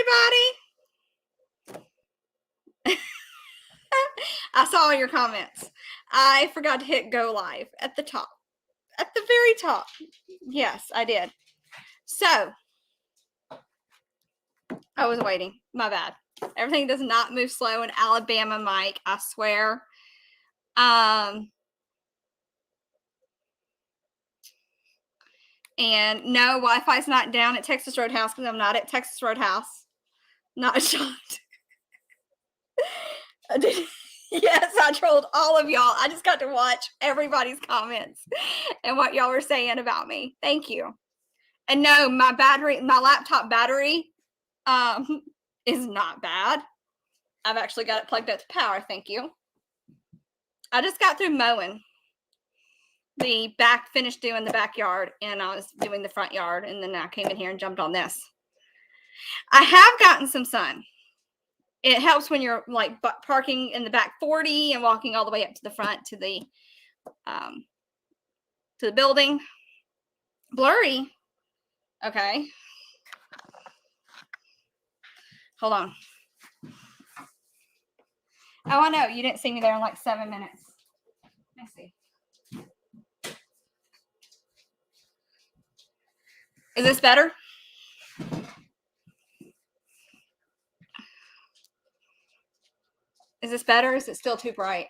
everybody. I saw all your comments. I forgot to hit go live at the top. At the very top. Yes, I did. So, I was waiting. My bad. Everything does not move slow in Alabama, Mike. I swear. And no, Wi-Fi's not down at Texas Roadhouse because I'm not at Texas Roadhouse. Not shocked. Yes, I trolled all of y'all. I just got to watch everybody's comments and what y'all were saying about me. Thank you. And no, my laptop battery is not bad. I've actually got it plugged up to power. Thank you. I just got through mowing. Finished doing the backyard, and I was doing the front yard, and then I came in here and jumped on this. I have gotten some sun. It helps when you're like parking in the back 40 and walking all the way up to the front to the building. Blurry. Okay. Hold on. Oh, I know. You didn't see me there in like 7 minutes. Let me see. Is this better? Is this better? Is it still too bright?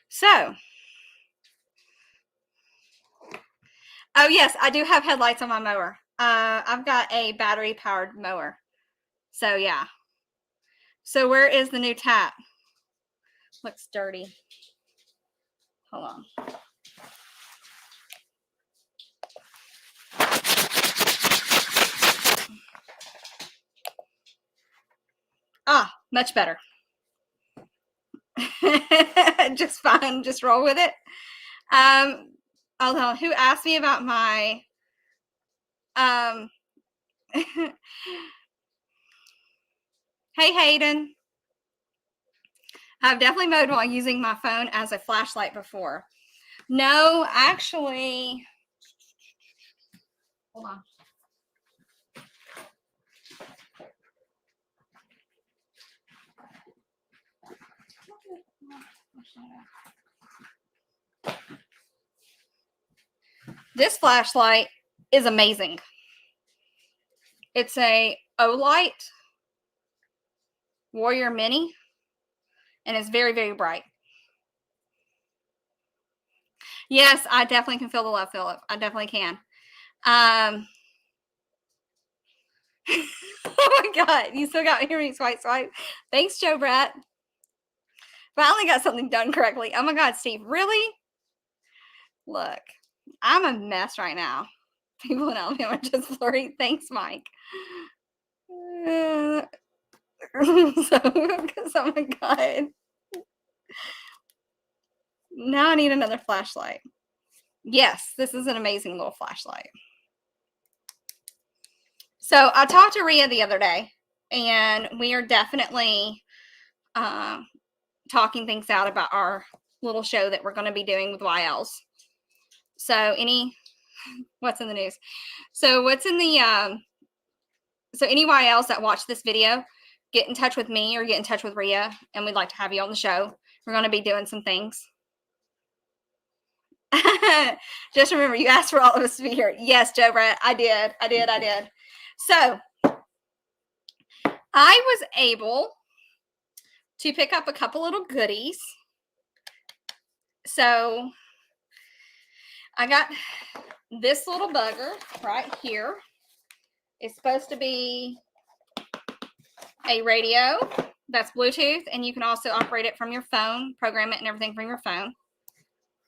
So, oh yes, I do have headlights on my mower. I've got a battery powered mower. So yeah. So where is the new tap? Looks dirty. Hold on. Ah, much better. Just fine. Just roll with it. Although, who asked me about my hey Hayden. I've definitely mowed while using my phone as a flashlight before. No, actually, hold on. This flashlight is amazing. It's a Olight Warrior Mini, and it's very, very bright. Yes, I definitely can feel the love, Philip. I definitely can. Oh my God, you still got me swipe. Thanks, Joe Brett. Finally got something done correctly. Oh my God, Steve, really? Look, I'm a mess right now. People in Alabama are just blurry. Thanks, Mike. Oh my God. Now I need another flashlight. Yes, this is an amazing little flashlight. So I talked to Rhea the other day, and we are definitely talking things out about our little show that we're going to be doing with YLs. So what's in the news? So what's in the so any YLs that watch this video, get in touch with me or get in touch with Rhea, and we'd like to have you on the show. We're going to be doing some things. Just remember, you asked for all of us to be here. Yes, Joe Brett, I did. So I was able to pick up a couple little goodies. So I got this little bugger right here. It's supposed to be a radio that's Bluetooth, and you can also operate it from your phone, program it and everything from your phone.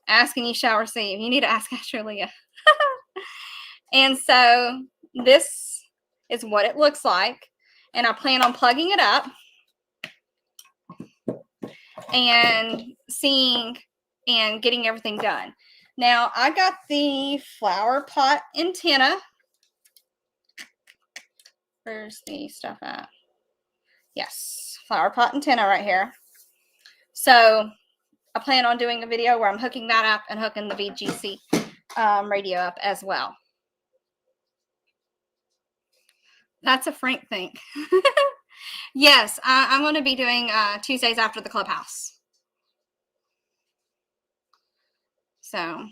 Ask and you shall receive. You need to ask Astro Leah. And so this is what it looks like. And I plan on plugging it up and seeing and getting everything done. Now, I got the flower pot antenna. Where's the stuff at? Yes, flower pot antenna right here. So I plan on doing a video where I'm hooking that up and hooking the VGC radio up as well. That's a Frank thing. Yes, I'm going to be doing Tuesdays after the clubhouse. So.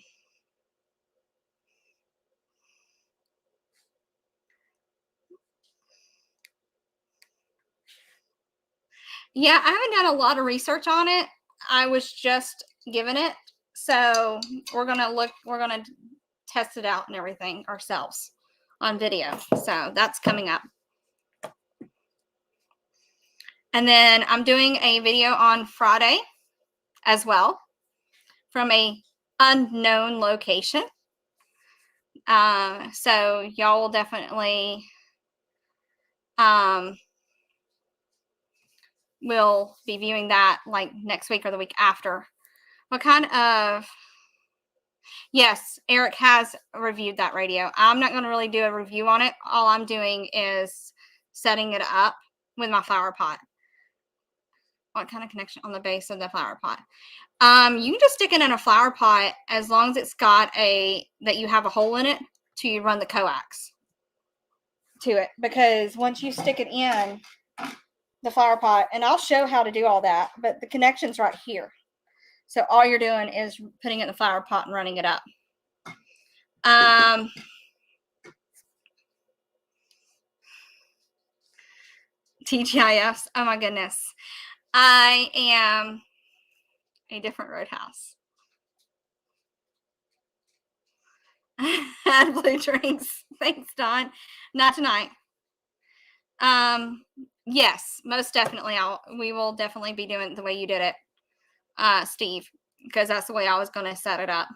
Yeah, I haven't done a lot of research on it. I was just given it. So we're going to test it out and everything ourselves on video. So that's coming up. And then I'm doing a video on Friday as well from a unknown location. So y'all will definitely will be viewing that like next week or the week after. What kind of... Yes, Eric has reviewed that radio. I'm not going to really do a review on it. All I'm doing is setting it up with my flower pot. What kind of connection on the base of the flower pot? You can just stick it in a flower pot as long as it's got that you have a hole in it to run the coax to it. Because once you stick it in the flower pot, and I'll show how to do all that, but the connection's right here. So all you're doing is putting it in the flower pot and running it up. TGIFs. Oh my goodness. I am a different roadhouse. Had blue drinks. Thanks, Don. Not tonight. Yes, most definitely. We will definitely be doing it the way you did it, Steve, because that's the way I was going to set it up.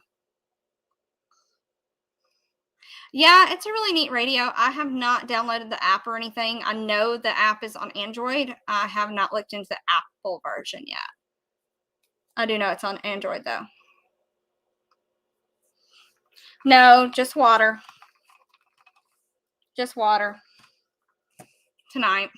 Yeah, it's a really neat radio. I have not downloaded the app or anything. I know the app is on Android. I have not looked into the Apple version yet. I do know it's on Android, though. No, just water. Just water. Tonight.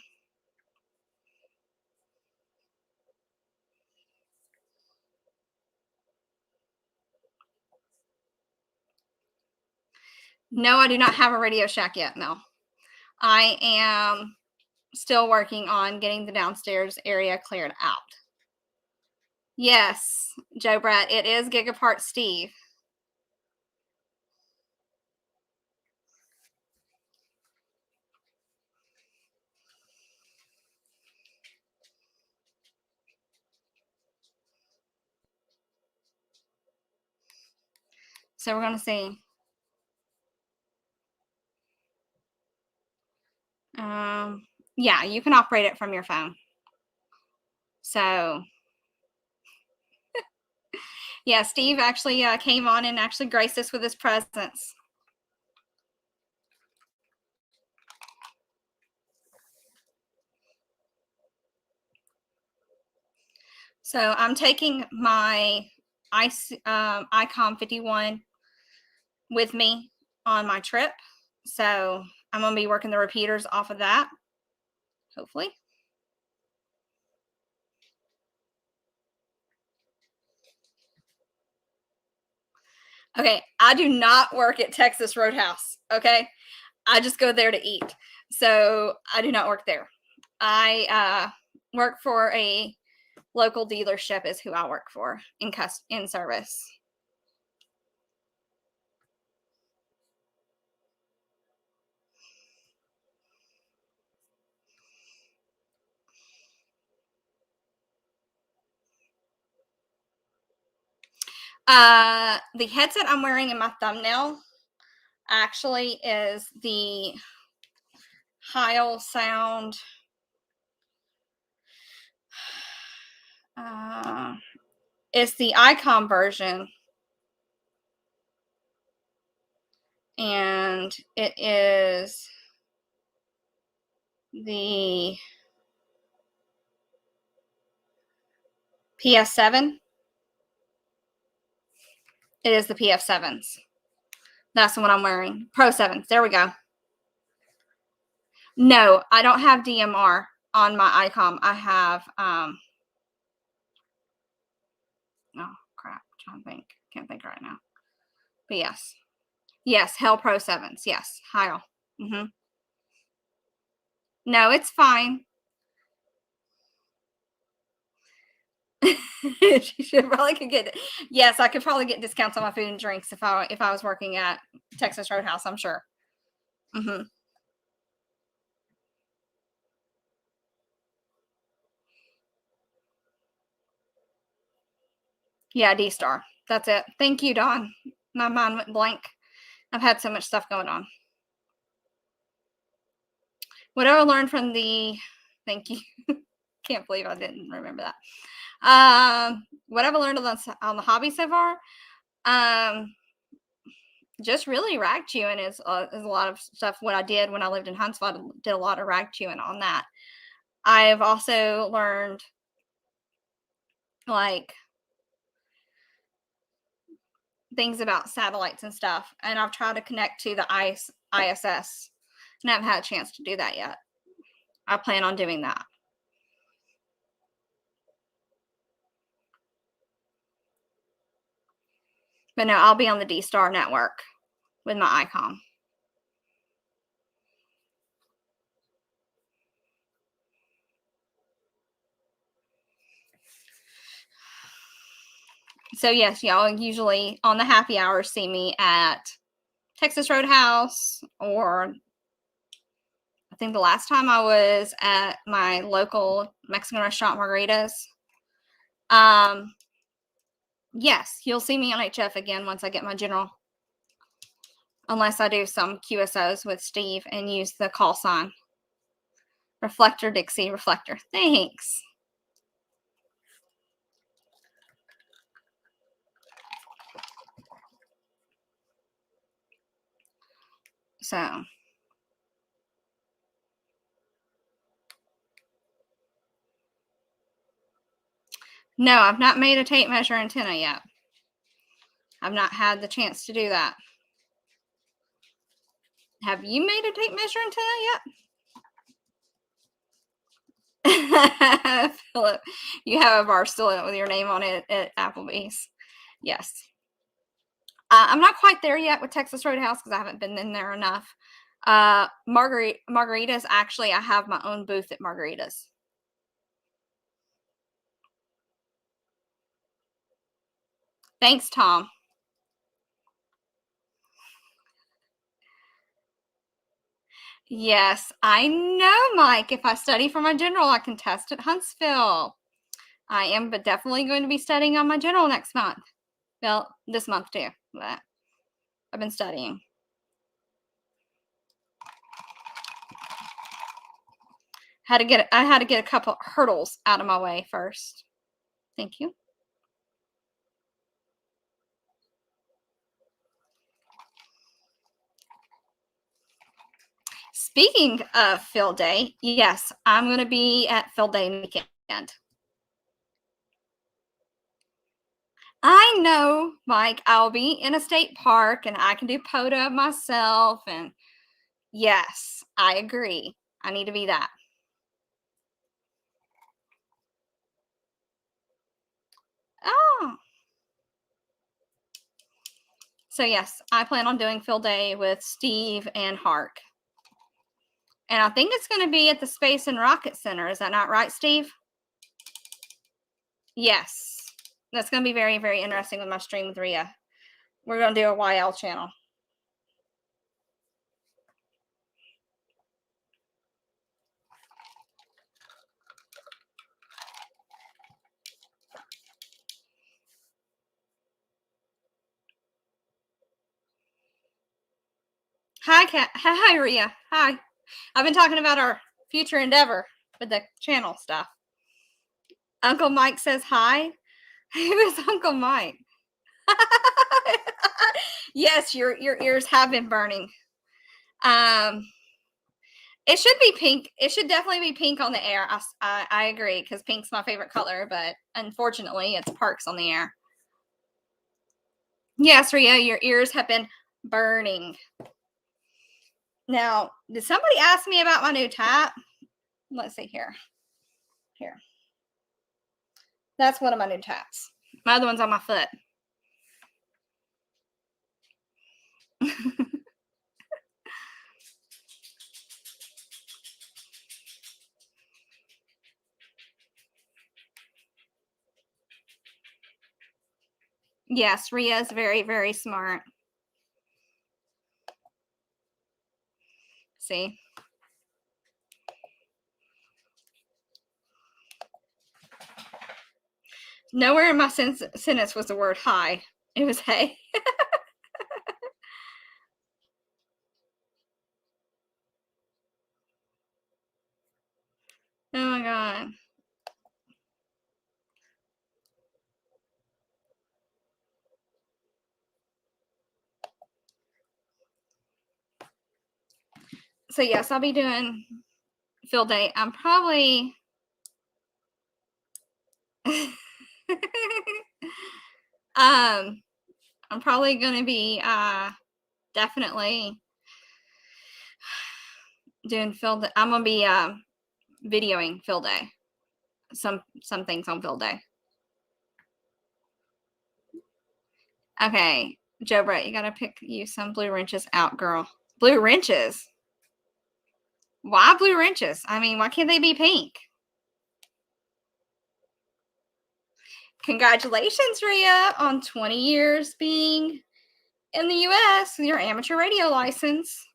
No, I do not have a Radio Shack yet, Mel. I am still working on getting the downstairs area cleared out. Yes, Joe Brett, it is Gigapart Steve. So we're going to see. Yeah, you can operate it from your phone. So, yeah, Steve actually came on and actually graced us with his presence. So I'm taking my ICOM 51 with me on my trip. So I'm going to be working the repeaters off of that, hopefully. Okay, I do not work at Texas Roadhouse, okay? I just go there to eat. So I do not work there. I work for a local dealership is who I work for in service. The headset I'm wearing in my thumbnail actually is the Heil Sound. It's the ICOM version. And it is the PS7. It is the PF7s. That's the one I'm wearing. Pro 7s. There we go. No, I don't have DMR on my ICOM. I have Oh, crap. I'm trying to think. Can't think right now. But yes. Yes, Hell Pro 7s. Yes, Heil. Mm-hmm. No, it's fine. She should probably could get. Yes, I could probably get discounts on my food and drinks if I was working at Texas Roadhouse. I'm sure. Mm-hmm. Yeah, D-Star. That's it. Thank you, Dawn. My mind went blank. I've had so much stuff going on. What I learned from the. Thank you. Can't believe I didn't remember that. What I've learned on the hobby so far, just really rag chewing is a lot of stuff. What I did when I lived in Huntsville, I did a lot of rag chewing on that. I've also learned like things about satellites and stuff, and I've tried to connect to the ISS, and I haven't had a chance to do that yet. I plan on doing that. But no, I'll be on the D-Star network with my ICOM. So yes, y'all usually on the happy hour see me at Texas Roadhouse, or I think the last time I was at my local Mexican restaurant, Margaritas. Yes, you'll see me on HF again once I get my general. Unless I do some QSOs with Steve and use the call sign. Reflector, Dixie, reflector. Thanks. So. No, I've not made a tape measure antenna yet. I've not had the chance to do that. Have you made a tape measure antenna yet? Philip, you have a bar still with your name on it at Applebee's. Yes. I'm not quite there yet with Texas Roadhouse because I haven't been in there enough. Margaritas, actually, I have my own booth at Margaritas. Thanks, Tom. Yes, I know, Mike. If I study for my general, I can test at Huntsville. I am but definitely going to be studying on my general next month. Well, this month too, but I've been studying. I had to get a couple hurdles out of my way first. Thank you. Speaking of field day, yes, I'm going to be at field day weekend. I know, Mike, I'll be in a state park and I can do POTA myself. And yes, I agree. I need to be that. Oh. So yes, I plan on doing field day with Steve and Hark. And I think it's going to be at the Space and Rocket Center. Is that not right, Steve? Yes. That's going to be very, very interesting with my stream with Rhea. We're going to do a YL channel. Hi, Kat. Hi, Rhea. Hi. I've been talking about our future endeavor with the channel stuff. Uncle Mike says hi. Who is Uncle Mike? Yes, your ears have been burning. It should be pink. It should definitely be pink on the air. I agree, because pink's my favorite color, but unfortunately, it's Parks on the air. Yes, Rhea, your ears have been burning. Now, did somebody ask me about my new tap? Let's see here. Here. That's one of my new taps. My other one's on my foot. Yes, Ria's very, very smart. See? Nowhere in my sentence was the word hi. It was hey. Oh my God. So yes, I'll be doing field day. I'm probably I'm probably going to be definitely doing field day. I'm going to be videoing field day. Some things on field day. Okay, Joe Brett, you got to pick you some blue wrenches out, girl. Blue wrenches? Why blue wrenches? I mean, why can't they be pink? Congratulations, Rhea, on 20 years being in the U.S. with your amateur radio license.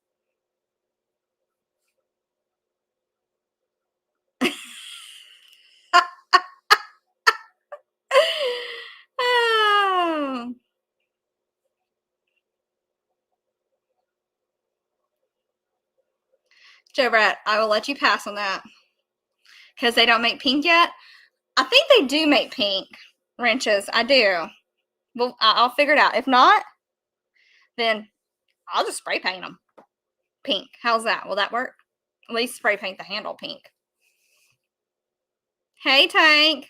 Oh. Joe Brett, I will let you pass on that because they don't make pink yet. I think they do make pink wrenches. I do. Well, I'll figure it out. If not, then I'll just spray paint them pink. How's that? Will that work? At least spray paint the handle pink. Hey, Tank.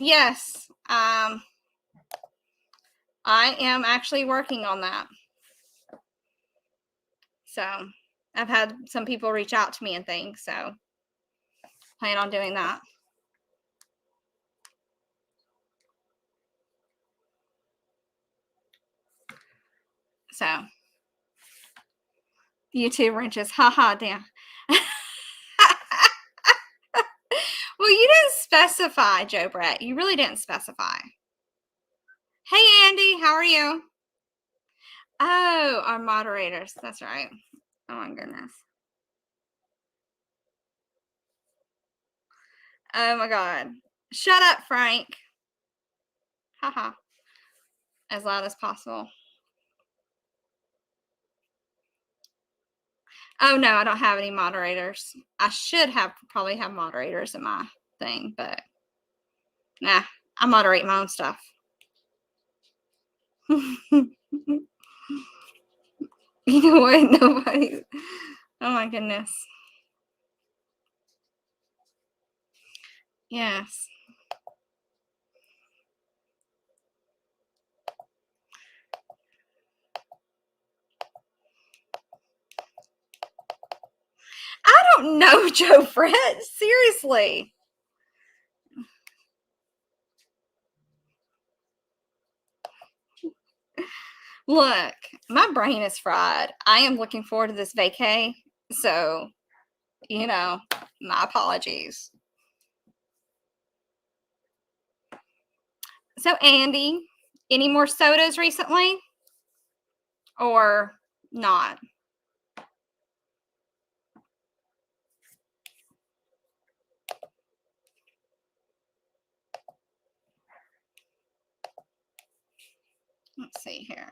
Yes. I am actually working on that. So I've had some people reach out to me and things. So plan on doing that. So YouTube wrenches. Haha, damn. Well, you didn't specify, Joe Brett. You really didn't specify. Hey, Andy. How are you? Oh, our moderators. That's right. Oh, my goodness. Oh, my God. Shut up, Frank. Haha. As loud as possible. Oh, no, I don't have any moderators. I should probably have moderators in my thing, but nah, I moderate my own stuff. You know what? Nobody. Oh my goodness. Yes. I don't know, Joe Fred. Seriously. Look, my brain is fried. I am looking forward to this vacay. So, you know, my apologies. So, Andy, any more sodas recently? Or not? Let's see here.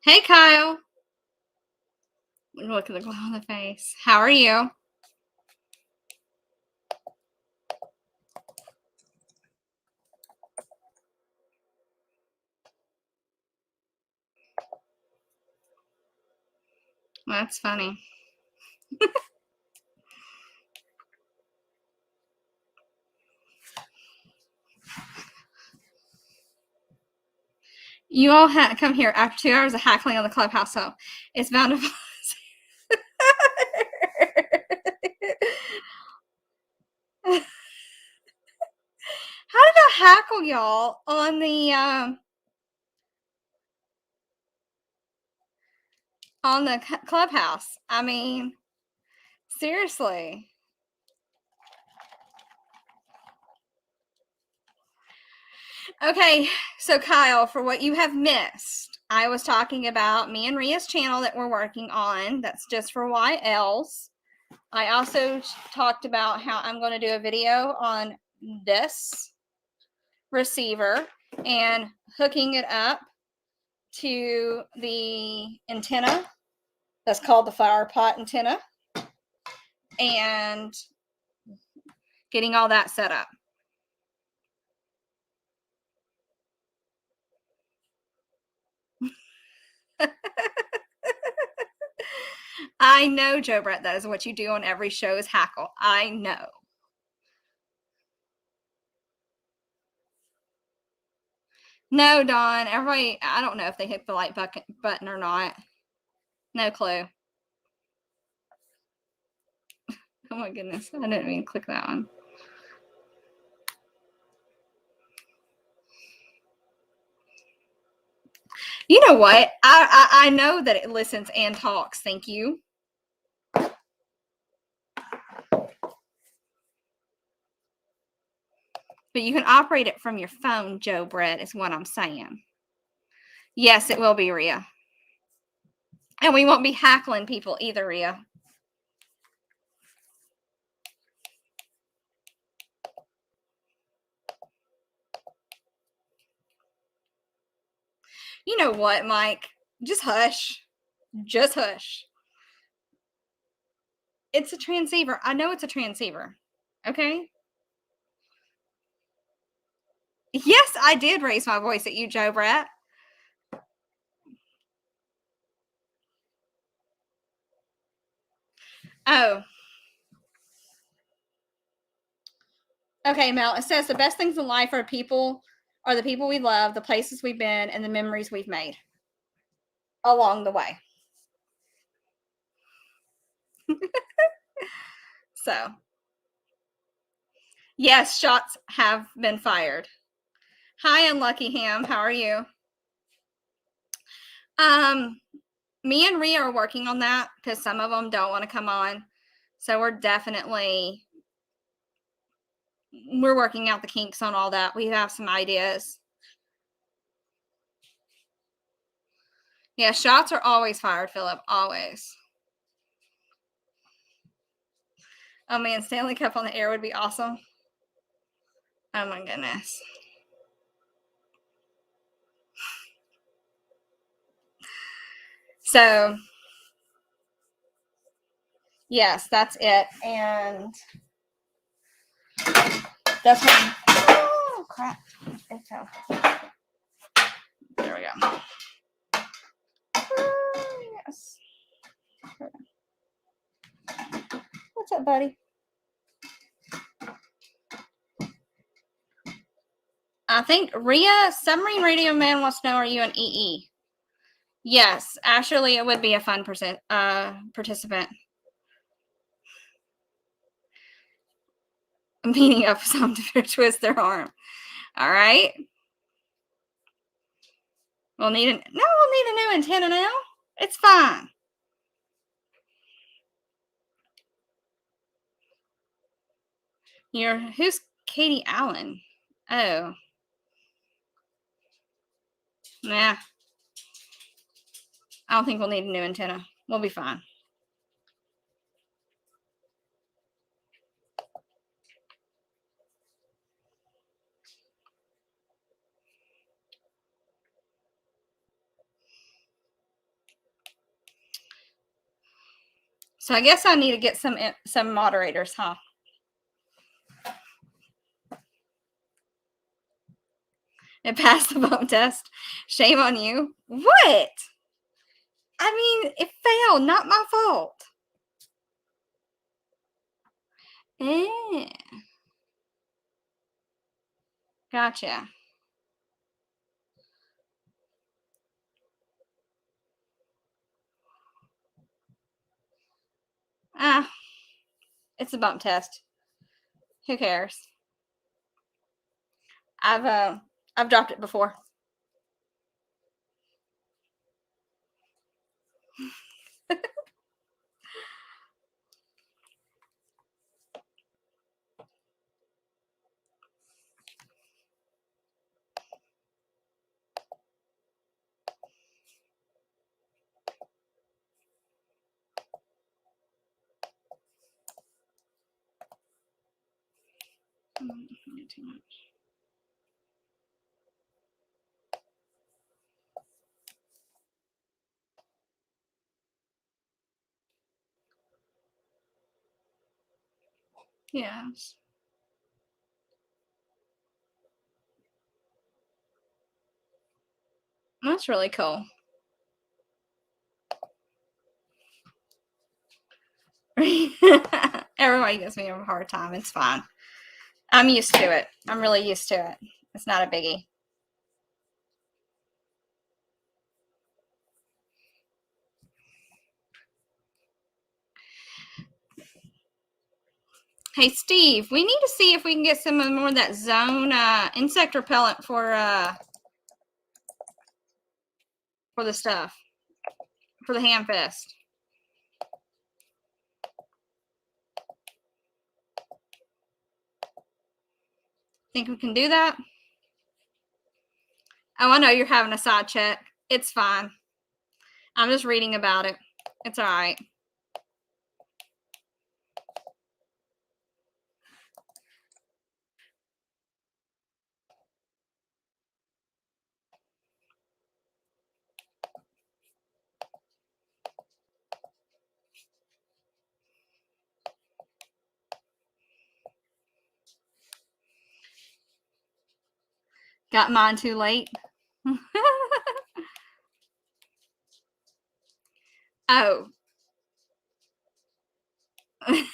Hey, Kyle. Look at the glow on the face. How are you? That's funny. You all come here after 2 hours of hackling on the clubhouse, so it's bound to. How did I hackle y'all on the clubhouse? I mean, seriously. Okay, so Kyle, for what you have missed, I was talking about me and Ria's channel that we're working on. That's just for YLs. I also talked about how I'm going to do a video on this receiver and hooking it up to the antenna that's called the fire pot antenna and getting all that set up. I know, Joe Brett, that is what you do on every show is hackle. I know. No, Dawn, everybody, I don't know if they hit the like button or not. No clue. Oh my goodness, I didn't even click that one. You know what? I know that it listens and talks. Thank you. But you can operate it from your phone, Joe Brett, is what I'm saying. Yes, it will be, Ria. And we won't be hackling people either, Ria. You know what, Mike? Just hush. Just hush. It's a transceiver. I know it's a transceiver. Okay? Yes, I did raise my voice at you, Joe Brett. Oh. Okay, Mel. It says the best things in life are the people we love, the places we've been, and the memories we've made along the way. So, yes, shots have been fired. Hi, Unlucky Ham. How are you? Me and Rhea are working on that because some of them don't want to come on. So we're working out the kinks on all that. We have some ideas. Yeah, shots are always fired, Philip. Always. Oh man, Stanley Cup on the air would be awesome. Oh my goodness. So, yes, that's it. And that's what. Oh, crap. There we go. Yes. What's up, buddy? I think Rhea, Submarine Radio Man wants to know, are you an EE? Yes, actually, it would be a fun participant. Meaning up some to twist their arm. All right. We'll need a new antenna now. It's fine. Who's Katie Allen? Oh. Nah. I don't think we'll need a new antenna. We'll be fine. So I guess I need to get some moderators, huh? It passed the bump test. Shame on you. What? I mean, it failed. Not my fault. Gotcha. It's a bump test. Who cares? I've dropped it before. Too much. Yes. That's really cool. Everybody gives me a hard time. It's fine. I'm used to it. I'm really used to it. It's not a biggie. Hey, Steve, we need to see if we can get some more of that zone insect repellent for the stuff, for the Hamfest. Think we can do that? Oh, I know you're having a side check. It's fine. I'm just reading about it. It's all right. Got mine too late. Oh. Oh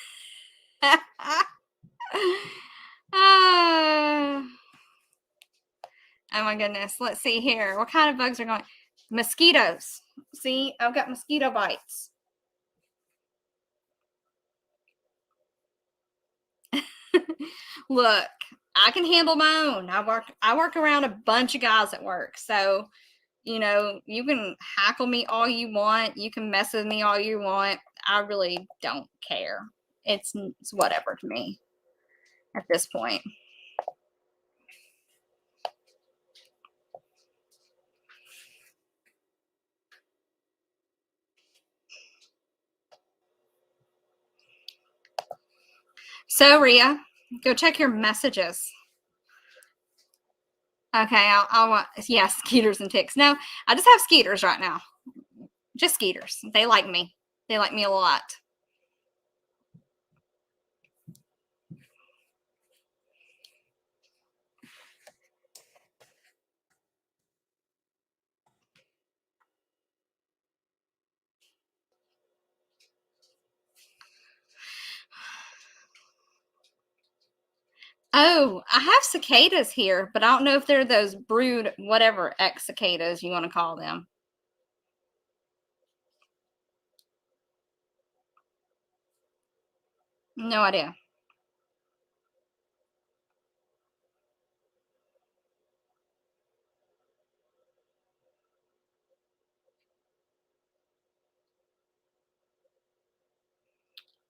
my goodness. Let's see here. What kind of bugs are going? Mosquitoes. See, I've got mosquito bites. Look, I can handle my own. I work around a bunch of guys at work. So, you know, you can hackle me all you want. You can mess with me all you want. I really don't care. It's whatever to me at this point. So, Rhea, go check your messages. Okay, I'll want, yeah, skeeters and ticks. No, I just have skeeters right now. Just skeeters. They like me. They like me a lot. Oh, I have cicadas here, but I don't know if they're those brood, whatever, X cicadas you want to call them. No idea.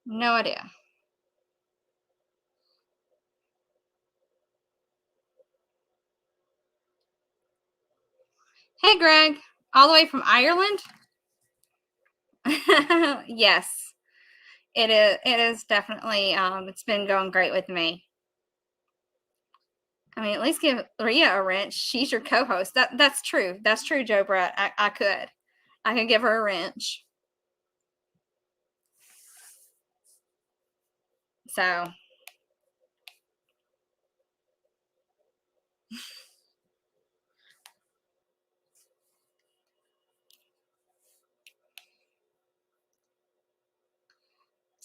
No idea. Hey, Greg, all the way from Ireland? Yes, it is. It is definitely. It's been going great with me. I mean, at least give Rhea a wrench. She's your co-host. That's true. That's true, Joe Brett. I could give her a wrench.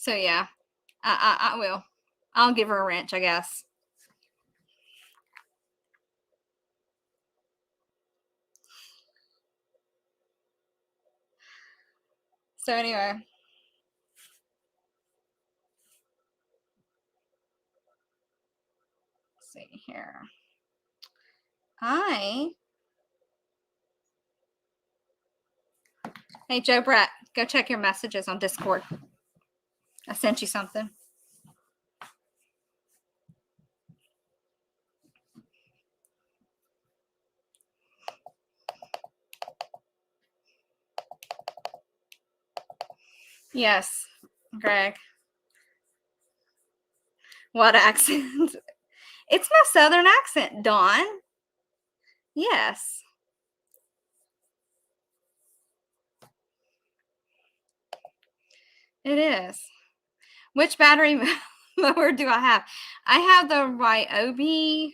So yeah, I will. I'll give her a wrench, I guess. So anyway, see here. Hey, Joe Brett, go check your messages on Discord. I sent you something. Yes, Greg. What accent? It's my Southern accent, Dawn. Yes. It is. Which battery mower do I have? I have the Ryobi.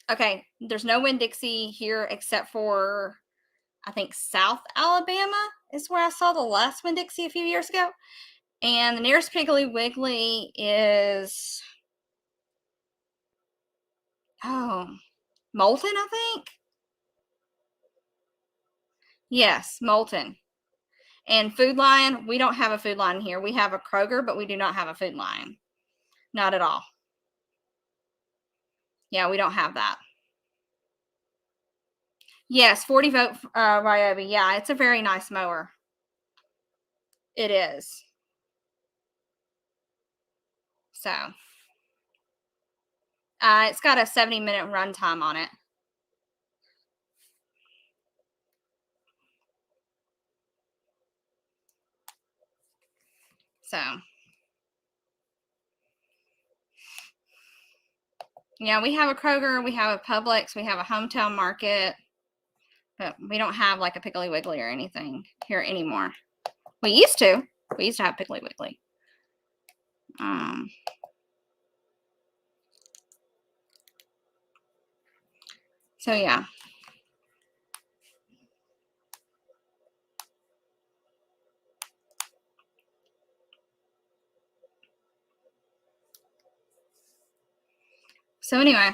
Okay, there's no Winn-Dixie here except for, I think, South Alabama is where I saw the last Winn-Dixie a few years ago. And the nearest Piggly Wiggly is, Moulton, I think. Yes, Moulton. And Food Lion, we don't have a Food Lion here. We have a Kroger, but we do not have a Food Lion. Not at all. Yeah, we don't have that. Yes, 40 volt Ryobi. Yeah, it's a very nice mower. It is. So, it's got a 70-minute run time on it. So, yeah, we have a Kroger, we have a Publix, we have a Hometown Market, but we don't have like a Piggly Wiggly or anything here anymore. We used to. We used to have Piggly Wiggly. So, yeah. So, anyway.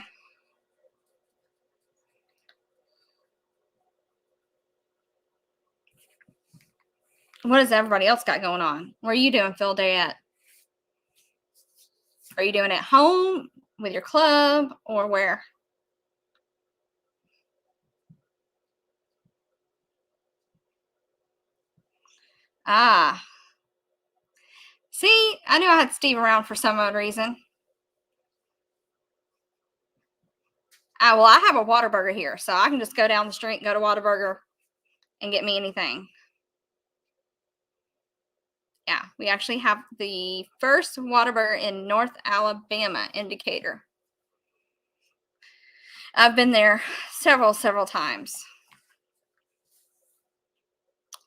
What has everybody else got going on? What are you doing field day at? Are you doing it at home with your club or where? See, I knew I had Steve around for some odd reason. Well, I have a Whataburger here, so I can just go down the street and go to Whataburger and get me anything. Yeah, we actually have the first Whataburger in North Alabama in Decatur. I've been there several times.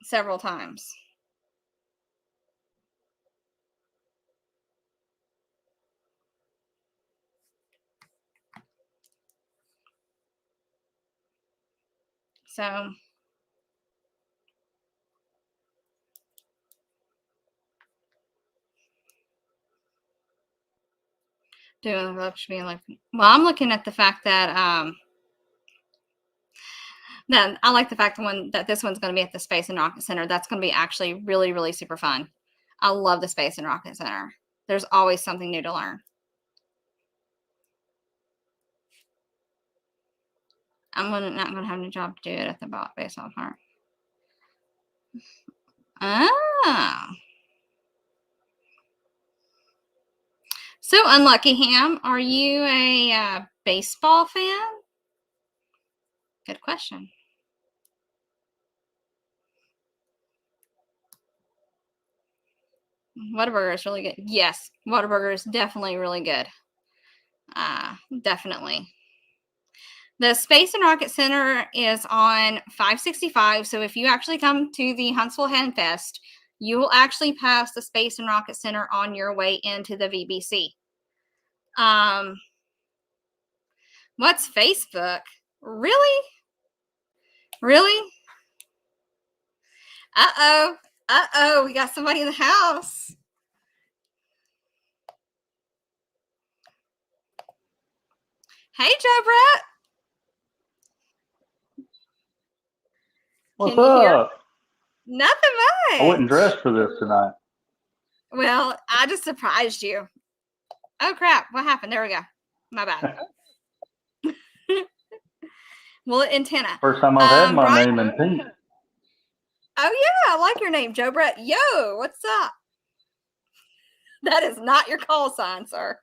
Several times. So, doing looks being like, well, I'm looking at the fact that then I like the fact that this one's going to be at the Space and Rocket Center. That's going to be actually really, really super fun. I love the Space and Rocket Center. There's always something new to learn. I'm not going to have any job to do it at the baseball park. Oh. So, Unlucky Ham, are you a baseball fan? Good question. Whataburger is really good. Yes, Whataburger is definitely really good. Definitely. The Space and Rocket Center is on 565. So if you actually come to the Huntsville Hen Fest, you will actually pass the Space and Rocket Center on your way into the VBC. What's Facebook? Really? Really? Uh-oh. Uh-oh. We got somebody in the house. Hey, Joe Brett. What's up? Nothing much. I wasn't dressed for this tonight. Well, I just surprised you. Oh, crap. What happened? There we go. My bad. Mullet antenna. First time I've had my Brian, name in pink. Oh, yeah. I like your name, Joe Brett. Yo, what's up? That is not your call sign, sir.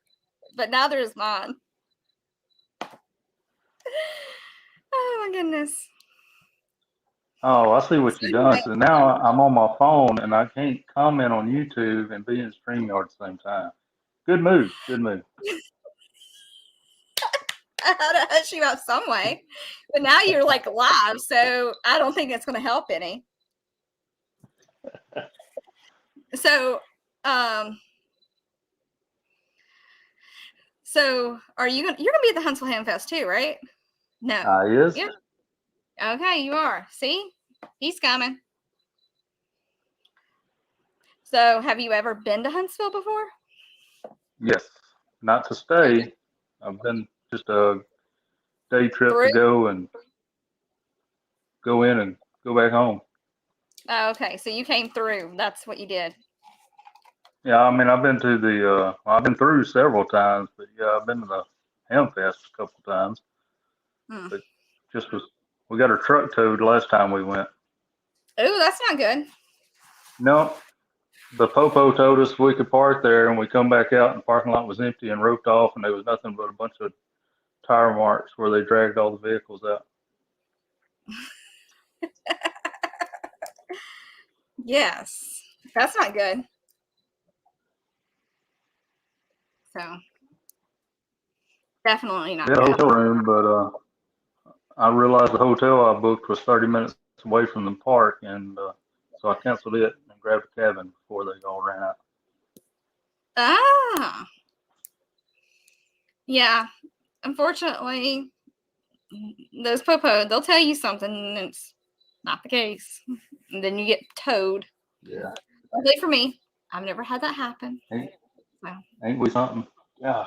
But neither is mine. Oh, my goodness. Oh, I see what you've done. So now I'm on my phone and I can't comment on YouTube and be in StreamYard at the same time. Good move. Good move. I had to hush you up some way. But now you're like live, so I don't think it's going to help any. So, are you're gonna be at the Huntsville Ham Fest too, right? No. Yes. Yeah. Okay, you are. See? He's coming. So, have you ever been to Huntsville before? Yes. Not to stay. Okay. I've been just a day trip Through? to go in and go back home. Oh, okay. So you came through. That's what you did. Yeah, I mean, I've been to I've been through several times, but yeah, I've been to the Ham Fest a couple of times. But we got our truck towed last time we went. Oh, that's not good. No, the Popo told us we could park there, and we come back out, and the parking lot was empty and roped off, and there was nothing but a bunch of tire marks where they dragged all the vehicles out. Yes, that's not good. So definitely not We had a good. hotel room, but I realized the hotel I booked was 30 minutes away from the park, and so I canceled it and grabbed a cabin before they all ran out. Ah, yeah. Unfortunately, those Popo, they'll tell you something and it's not the case. And then you get towed. Yeah. Luckily for me, I've never had that happen. Ain't we something? Yeah.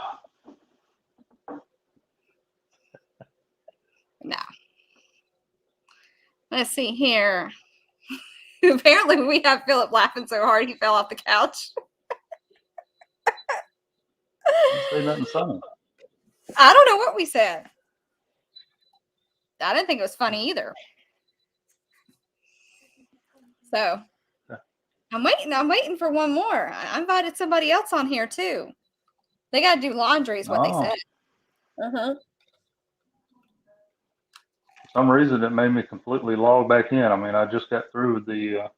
No. Let's see here. Apparently, we have Philip laughing so hard he fell off the couch. Didn't say nothing funny. I don't know what we said. I didn't think it was funny either. So I'm waiting for one more. I invited somebody else on here too. They got to do laundry is what they said. For some reason, it made me completely log back in. I mean, I just got through with the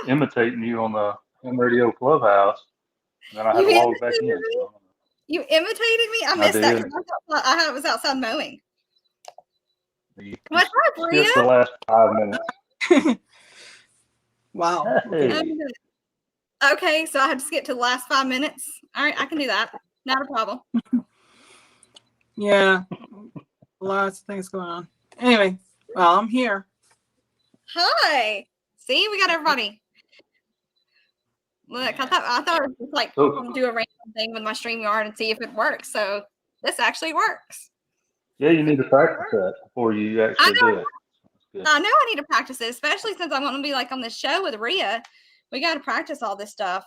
imitating you on the Ham Radio Clubhouse, and then I had to log back in. You imitated me? I missed that because I was outside mowing. What's up, Rhea? Skip the last 5 minutes. Wow. Hey. Okay, so I have to skip to the last 5 minutes. All right, I can do that. Not a problem. Yeah. Lots of things going on. Anyway, well, I'm here. Hi. See, we got everybody. Look, I thought it was just like do a random thing with my StreamYard and see if it works. So this actually works. Yeah, you need to practice that before you actually do it. I know I need to practice it, especially since I'm going to be like on this show with Rhea. We got to practice all this stuff.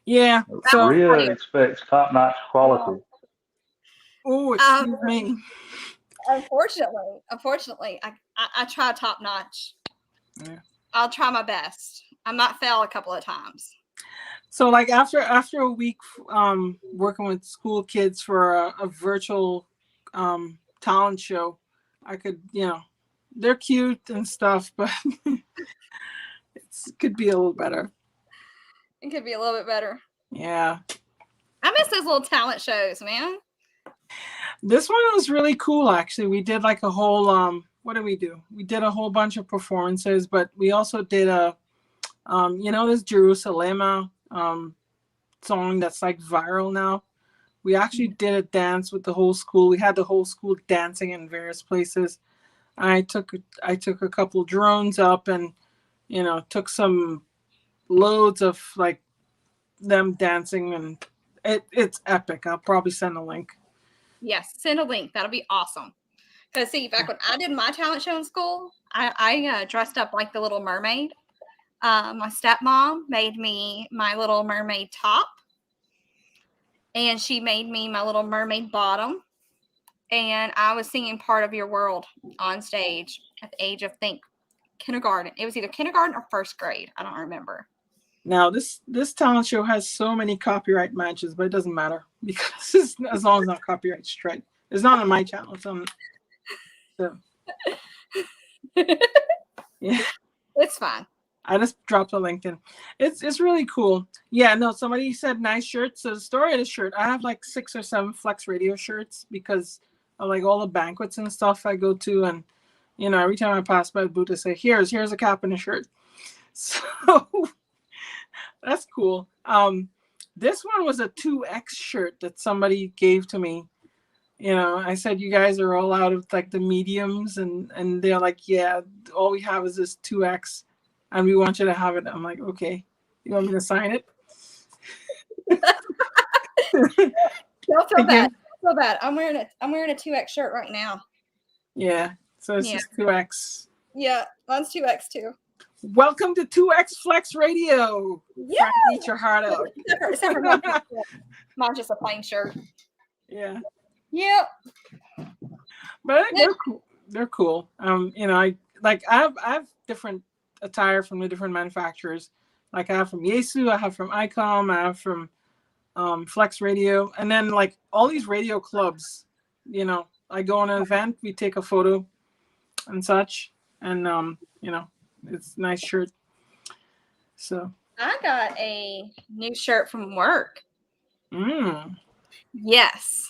Yeah. So Rhea expects top-notch quality. Oh, excuse me. Unfortunately, I try top-notch. Yeah. I'll try my best. I might fail a couple of times. So like after a week working with school kids for a virtual talent show, I could, they're cute and stuff, but it could be a little better. It could be a little bit better. Yeah. I miss those little talent shows, man. This one was really cool, actually. We did like a whole, what did we do? We did a whole bunch of performances, but we also did this Jerusalem song that's like viral now. We actually did a dance with the whole school. We had the whole school dancing in various places. I took a couple drones up and, took some loads of like them dancing, and it's epic. I'll probably send a link. Yes, send a link. That'll be awesome. Because see, back when I did my talent show in school, I dressed up like the Little Mermaid. My stepmom made me my Little Mermaid top. And she made me my Little Mermaid bottom. And I was singing Part of Your World on stage at the age of, kindergarten. It was either kindergarten or first grade. I don't remember. Now, this talent show has so many copyright matches, but it doesn't matter because as long as it's not copyright strike. It's not on my channel. It's on. So. Yeah. It's fine. I just dropped a link in. It's really cool. Yeah, no, somebody said nice shirts. So the story of the shirt, I have like 6 or 7 Flex Radio shirts because of like all the banquets and stuff I go to, and you know, every time I pass by the booth, I say, here's a cap and a shirt. So that's cool. This one was a 2X shirt that somebody gave to me. You know, I said, you guys are all out of like the mediums, and they're like, yeah, all we have is this 2X, and we want you to have it. I'm like, okay, you want me to sign it? Don't feel bad. Don't feel bad. I'm wearing a 2X shirt right now. Yeah, so it's just 2X. Yeah, mine's 2X too. Welcome to 2X Flex Radio. Yeah, eat your heart out. Except for mine's just a plain shirt. Yeah. Yep. But they're cool. They're cool. You know, I have different attire from the different manufacturers. Like I have from Yaesu, I have from ICOM, I have from Flex Radio, and then like all these radio clubs. You know, I go on an event, we take a photo, and such, and you know, it's a nice shirt. So I got a new shirt from work. Yes.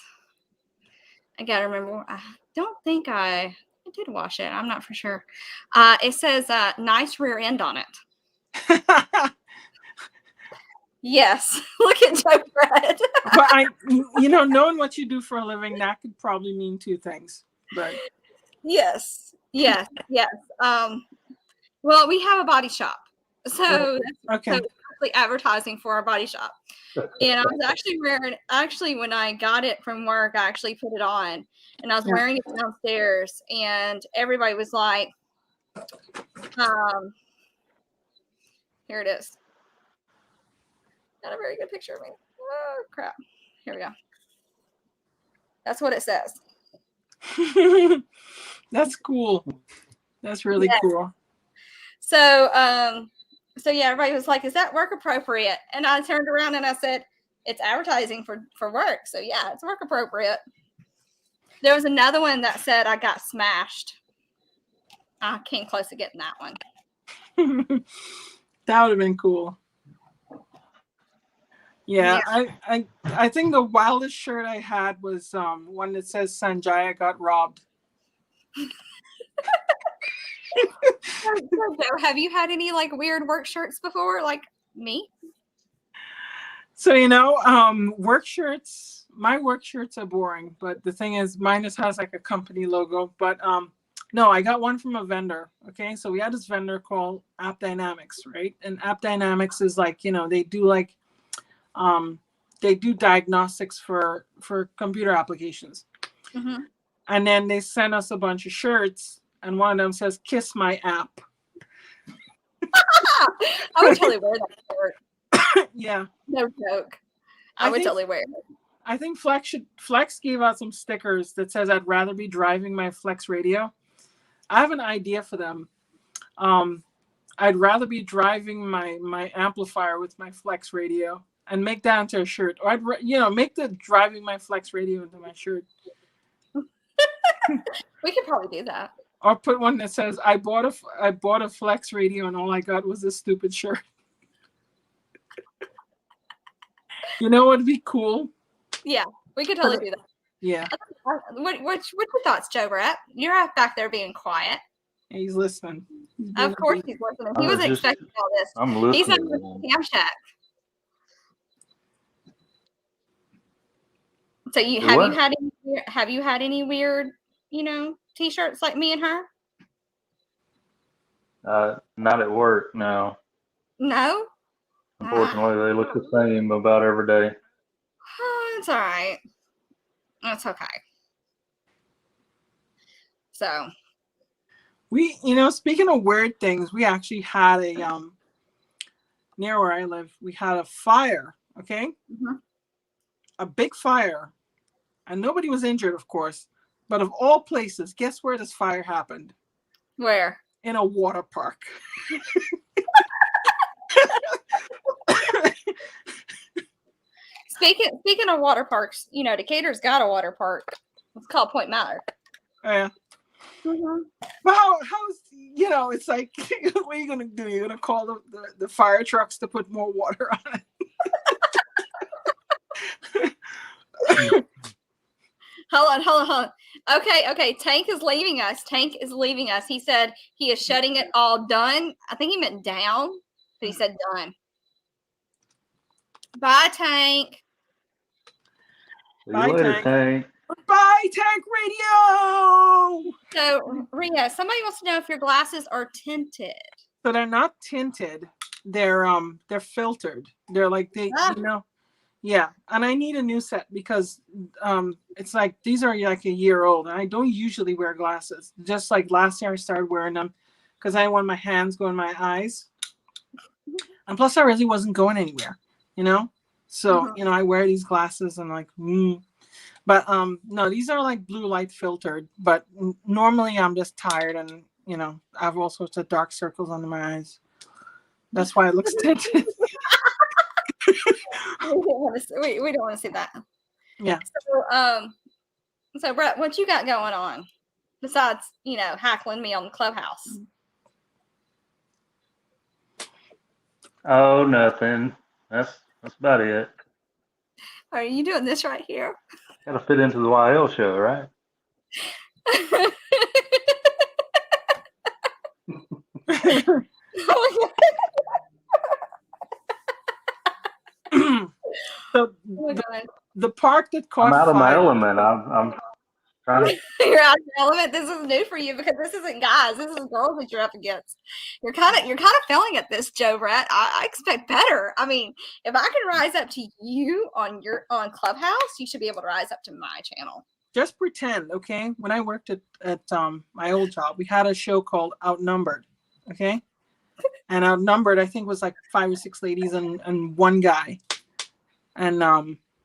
I gotta remember. I don't think I did wash it. I'm not for sure. It says nice rear end on it. Yes. Look at Joe Brett. But you know, knowing what you do for a living, that could probably mean 2 things. But yes. Well, we have a body shop, so okay. So basically advertising for our body shop. And I was actually wearing, when I got it from work, I actually put it on, and I was wearing it downstairs, and everybody was like, here it is. Not a very good picture of me. Oh, crap. Here we go. That's what it says. That's cool. That's really cool. So, yeah, everybody was like, is that work appropriate? And I turned around and I said, it's advertising for work. So yeah, it's work appropriate. There was another one that said I got smashed. I came close to getting that one. That would have been cool. Yeah. I think the wildest shirt I had was one that says Sanjaya got robbed. Have you had any like weird work shirts before, like me? So, you know, work shirts, my work shirts are boring, but the thing is mine just has like a company logo. But no, I got one from a vendor. Okay, so we had this vendor called App Dynamics, right? And App Dynamics is like, you know, they do diagnostics for computer applications. Mm-hmm. And then they sent us a bunch of shirts, and one of them says, "Kiss my app." I would totally wear that shirt. Yeah. No joke. I would totally wear it. I think Flex gave out some stickers that says, "I'd rather be driving my Flex Radio." I have an idea for them. I'd rather be driving my amplifier with my Flex Radio, and make that into a shirt. Or make the driving my Flex Radio into my shirt. We could probably do that. Or put one that says, I bought a Flex Radio and all I got was this stupid shirt. You know what would be cool? Yeah, we could totally do that. Yeah. What's your thoughts, Joe Brett? You're back there being quiet. He's listening. Of course he's listening. He wasn't expecting all this. I'm listening. He's on the Cam Shack. So have you had any weird, t-shirts like me and her? Not at work, no. No? Unfortunately, they look the same about every day. Oh, it's all right. That's okay. So we, speaking of weird things, we actually had near where I live, we had a fire. Okay, a big fire, and nobody was injured, of course. But of all places, guess where this fire happened? Where? In a water park. Speaking of water parks, you know, Decatur's got a water park. It's called Point Mallard. Yeah. Mm-hmm. But how's, you know, it's like, what are you gonna do? You're gonna call the fire trucks to put more water on it? Hold on. Okay. Tank is leaving us. He said he is shutting it all done. I think he meant down, but he said done. Bye, Tank. See you later, Tank. Bye, Tank Radio. So, Rhea, somebody wants to know if your glasses are tinted. So they're not tinted. They're filtered. They're like you know. Yeah, and I need a new set because it's like these are like a year old, and I don't usually wear glasses. Just like last year, I started wearing them because I want my hands go in my eyes, and plus I really wasn't going anywhere, you know. So you know, I wear these glasses and like, but no, these are like blue light filtered. But normally I'm just tired, and you know, I have all sorts of dark circles under my eyes. That's why it looks tinted. we don't want to see that. Yeah. So Brett, what you got going on besides, you know, hackling me on the Clubhouse? Oh, nothing. That's about it. Are you doing this right here? Got to fit into the YL show, right? Oh So the park that caught I'm out of my fire. element. I'm trying to. You're out of your element. This is new for you because this isn't guys. This is girls that you're up against. You're kind of failing at this, Joe Brett. I expect better. I mean, if I can rise up to you on Clubhouse, you should be able to rise up to my channel. Just pretend, okay? When I worked at my old job, we had a show called Outnumbered, okay? And Outnumbered, I think, was like 5 or 6 ladies and one guy, and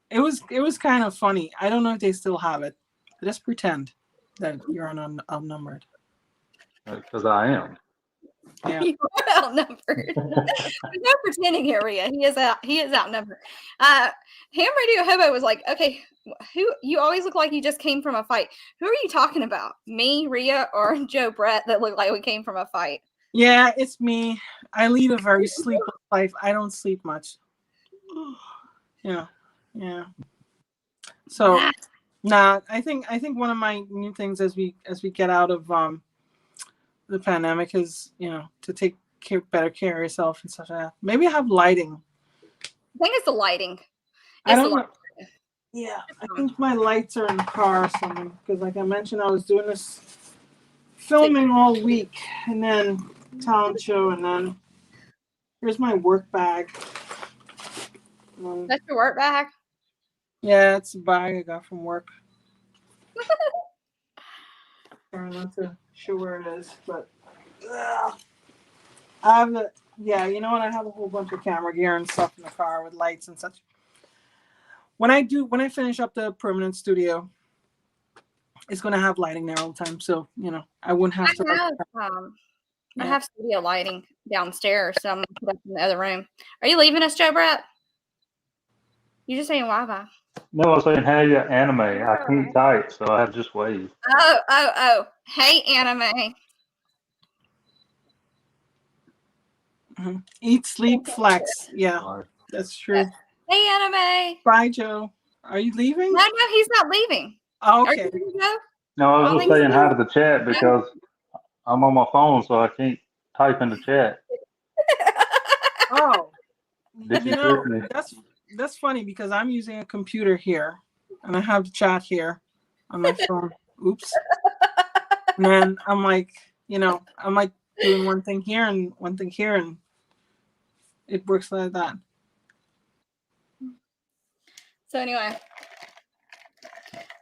it was kind of funny. I don't know if they still have it. Just pretend that you're outnumbered. Because I am. Yeah. You are outnumbered. There's no pretending here, Rhea. He is outnumbered. Ham Radio Hobo was like, okay, who you always look like you just came from a fight. Who are you talking about? Me, Rhea, or Joe Brett that look like we came from a fight? Yeah, it's me. I lead a very sleepless life. I don't sleep much. Yeah. So I think one of my new things as we get out of the pandemic is, you know, to take better care of yourself and stuff like that. Maybe have lighting. I think it's the lighting. I don't know. Yeah, I think my lights are in the car or something because, like I mentioned, I was doing this filming all week, and then talent show, and then here's my work bag. That's your work bag? Yeah, it's a bag I got from work. Trying not to show where it is, but I have you know what? I have a whole bunch of camera gear and stuff in the car with lights and such. When I finish up the permanent studio, it's gonna have lighting there all the time, so you know I wouldn't have to. I have studio lighting downstairs, so I'm gonna put up in the other room. Are you leaving us, Joe Brett? You're just saying bye. No, I was saying, hey, anime. I can't type, so I have to just wave. Oh. Hey, anime. Mm-hmm. Eat, sleep, flex. Yeah, that's true. Hey, anime. Bye, Joe. Are you leaving? No, he's not leaving. Oh, okay. Are you leaving, No, I was just saying hi to the chat because I'm on my phone, so I can't type in the chat. Oh, you know, that's funny because I'm using a computer here, and I have the chat here on my phone. Oops. And then I'm like, you know, I'm like doing one thing here and one thing here, and it works like that. So anyway,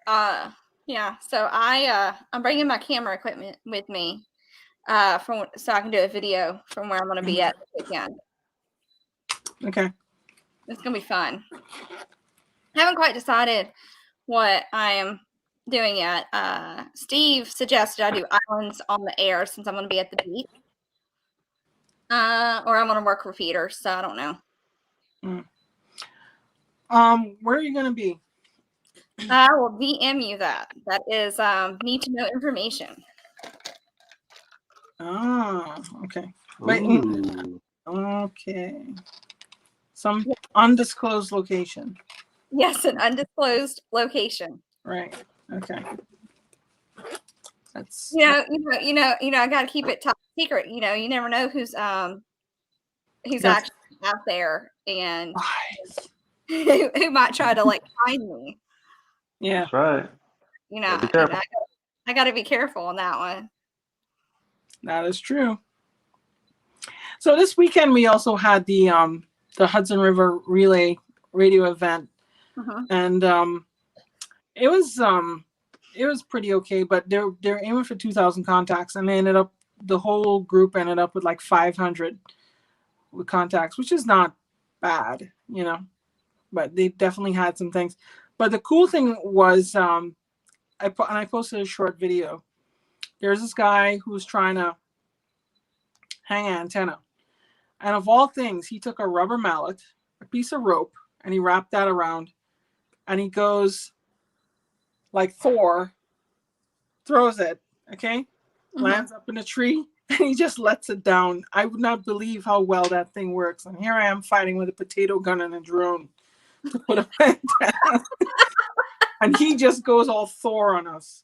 so I'm bringing my camera equipment with me, so I can do a video from where I'm going to be at again. Okay. It's gonna be fun. I haven't quite decided what I am doing yet. Steve suggested I do islands on the air since I'm gonna be at the beach. Or I'm gonna work repeaters, so I don't know. Where are you gonna be? I will DM you that. That is need to know information. Ah, okay. Wait. Ooh. Okay. Some undisclosed location. Yes, an undisclosed location. Right. Okay. That's I gotta keep it top secret. You never know who's actually out there and who might try to like find me. Yeah. That's right. Be careful. I gotta be careful on that one. That is true. So this weekend we also had the Hudson River Relay radio event, and it was pretty okay. But they're aiming for 2,000 contacts, and the whole group ended up with like 500 with contacts, which is not bad, But they definitely had some things. But the cool thing was, I posted a short video. There's this guy who's trying to hang an antenna. And of all things, he took a rubber mallet, a piece of rope, and he wrapped that around. And he goes like Thor, throws it, okay? Lands up in a tree, and he just lets it down. I would not believe how well that thing works. And here I am fighting with a potato gun and a drone to put a antenna. And he just goes all Thor on us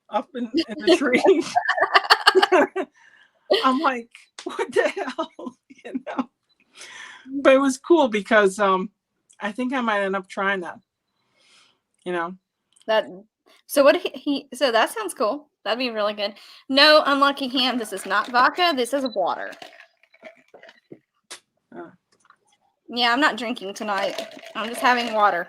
up in the tree. I'm like, what the hell? But it was cool because I think I might end up trying that. So what so that sounds cool. That'd be really good. No, unlucky ham, this is not vodka, this is water. Yeah, I'm not drinking tonight. I'm just having water.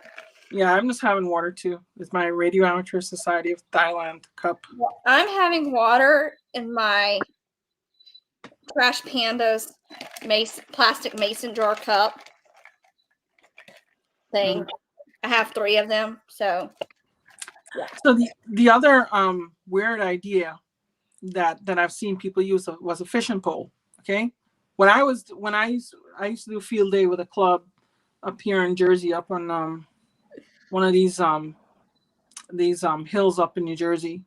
Yeah, I'm just having water too. It's my Radio Amateur Society of Thailand cup. Well, I'm having water in my Trash Pandas plastic mason jar cup thing. I have 3 of them, so yeah. So the other weird idea that I've seen people use was a fishing pole. Okay, when I used to do a field day with a club up here in Jersey, up on one of these hills up in New Jersey,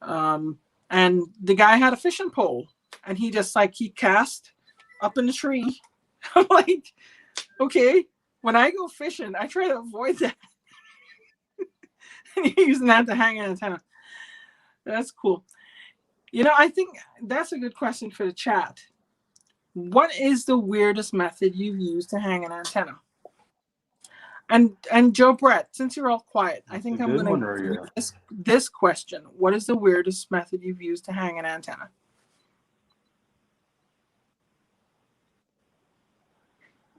and the guy had a fishing pole, and he just he cast up in the tree. I'm like, okay, when I go fishing, I try to avoid that. And you're using that to hang an antenna. That's cool. I think that's a good question for the chat. What is the weirdest method you've used to hang an antenna? And Joe Brett, since you're all quiet, I think I'm going to this question. What is the weirdest method you've used to hang an antenna?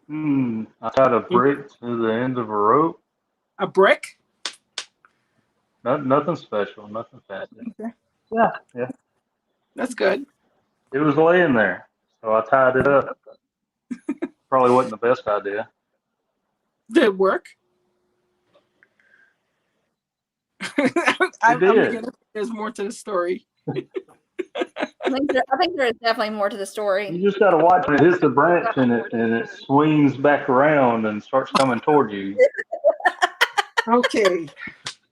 I tied a brick to the end of a rope. A brick? Nothing special, nothing fancy. Okay. Yeah. That's good. It was laying there, so I tied it up. Probably wasn't the best idea. Did it work? It did. There's more to the story. I think there is definitely more to the story. You just got to watch it hit the branch and it swings back around and starts coming toward you. Okay.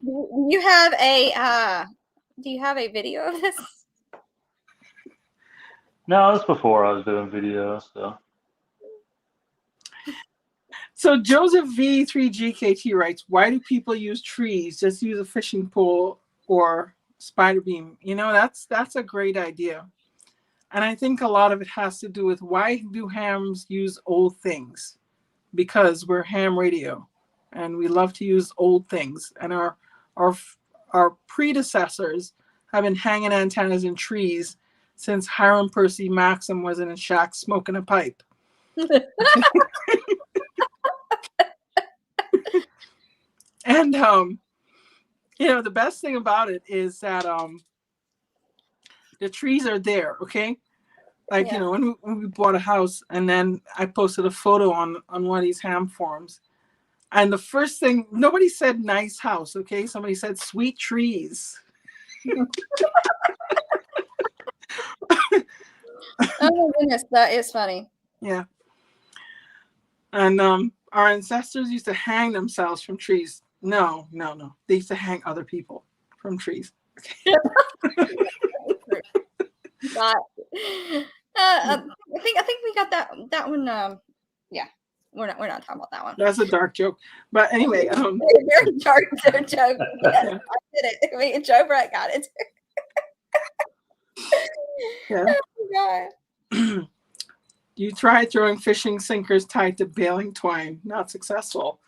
Do you have a video of this? No, that's before I was doing videos. So Joseph V3GKT writes, why do people use trees? Just use a fishing pole or spider beam. That's a great idea. And I think a lot of it has to do with why do hams use old things? Because we're ham radio and we love to use old things. And our predecessors have been hanging antennas in trees since Hiram Percy Maxim was in a shack smoking a pipe. And the best thing about it is that the trees are there, okay? Like, Yeah. when we bought a house, and then I posted a photo on one of these ham forums. And the first thing, nobody said nice house, okay? Somebody said sweet trees. Oh my goodness, that is funny. Yeah. And our ancestors used to hang themselves from trees. No. They used to hang other people from trees. But, I think we got that one. Yeah, we're not talking about that one. That's a dark joke. But anyway, Very dark joke. Yes, Yeah. I did it. I mean, Joe Brett got it. Yeah. Oh my You tried throwing fishing sinkers tied to baling twine, not successful.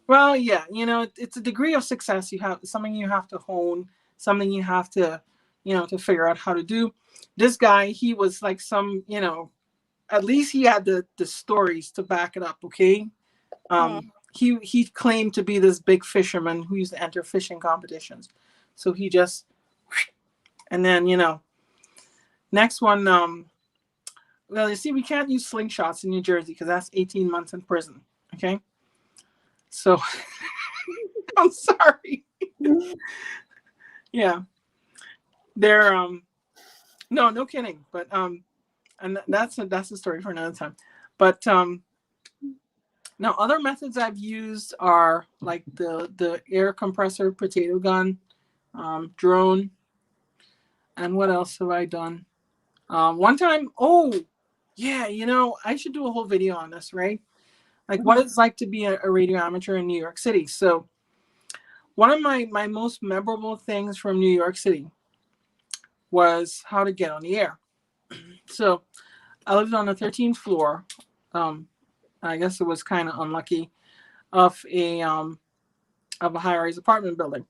Well, yeah, it's a degree of success. You have something you have to hone, something you have to, to figure out how to do. This guy, he was like at least he had the stories to back it up. Okay, he claimed to be this big fisherman who used to enter fishing competitions. So he just, and then next one. Well, you see, we can't use slingshots in New Jersey because that's 18 months in prison. Okay, so I'm sorry. Yeah, they're no kidding, but and that's a story for another time. But now other methods I've used are like the air compressor potato gun, drone, and what else have I done? One time, oh yeah, I should do a whole video on this, right? Like what it's like to be a radio amateur in New York City. So one of my most memorable things from New York City was how to get on the air. So I lived on the 13th floor. I guess it was kind of unlucky of a high-rise apartment building.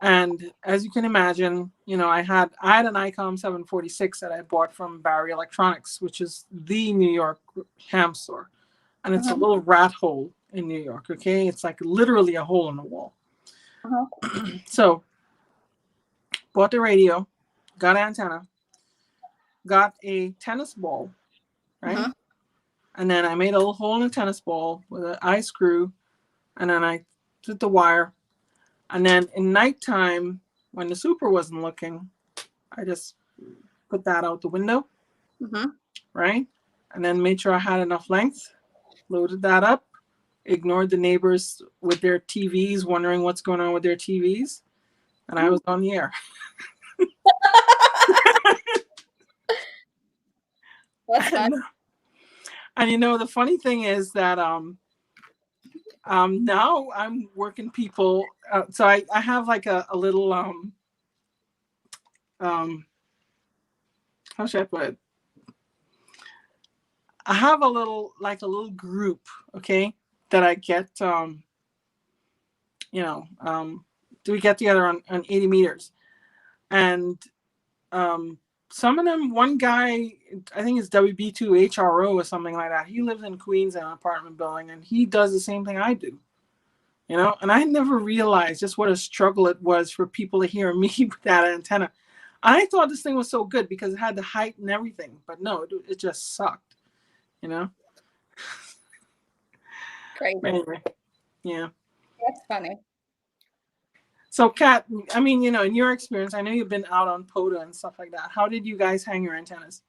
And as you can imagine, I had an ICOM 746 that I bought from Barry Electronics, which is the New York ham store. And it's a little rat hole in New York, okay? It's like literally a hole in the wall. So, bought the radio, got an antenna, got a tennis ball, right? And then I made a little hole in the tennis ball with an eye screw, and then I took the wire. And then in nighttime, when the super wasn't looking, I just put that out the window, right? And then made sure I had enough length, loaded that up, ignored the neighbors with their TVs, wondering what's going on with their TVs, and I was on the air. That's nice. And the funny thing is that now I'm working people. So I have like a little how should I put it? I have a little group, okay, that I get do we get together on 80 meters, and some of them, one guy, I think it's WB2HRO or something like that. He lives in Queens in an apartment building, and he does the same thing I do. And I never realized just what a struggle it was for people to hear me with that antenna. I thought this thing was so good because it had the height and everything, but no, it just sucked, Crazy. Anyway, yeah. That's funny. So, Kat, I mean, in your experience, I know you've been out on POTA and stuff like that. How did you guys hang your antennas?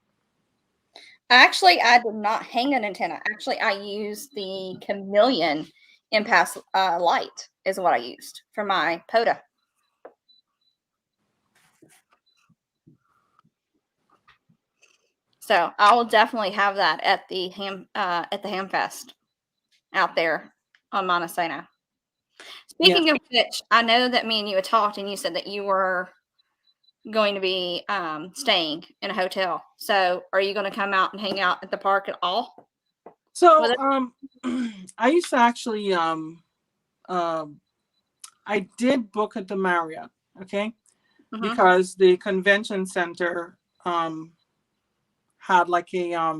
Actually, I did not hang an antenna. Actually, I used the Chameleon impasse light is what I used for my POTA. So I will definitely have that at the Ham Fest out there on Montesano. Speaking of which, I know that me and you had talked, and you said that you were going to be staying in a hotel. So are you going to come out and hang out at the park at all? So I used to actually I did book at the Marriott, okay, because the convention center had like a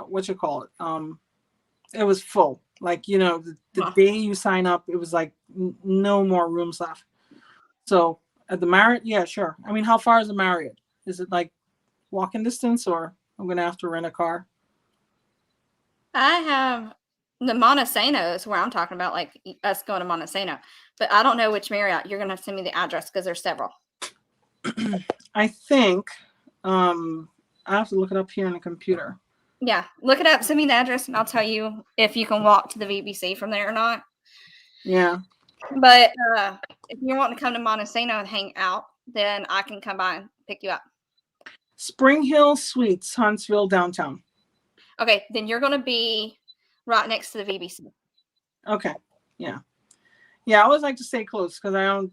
what you call it, it was full. Like the day you sign up, it was like no more rooms left. So At the Marriott? Yeah, sure. I mean, how far is the Marriott? Is it like walking distance, or I'm going to have to rent a car? I have the Montesano is where I'm talking about, like us going to Montesano. But I don't know which Marriott. You're going to have to send me the address because there's several. I think I have to look it up here on the computer. Yeah, look it up. Send me the address, and I'll tell you if you can walk to the VBC from there or not. Yeah. But if you're wanting to come to Montesano and hang out, then I can come by and pick you up. Spring Hill Suites, Huntsville, downtown. Okay, then you're going to be right next to the VBC. Okay. Yeah. Yeah, I always like to stay close because I don't,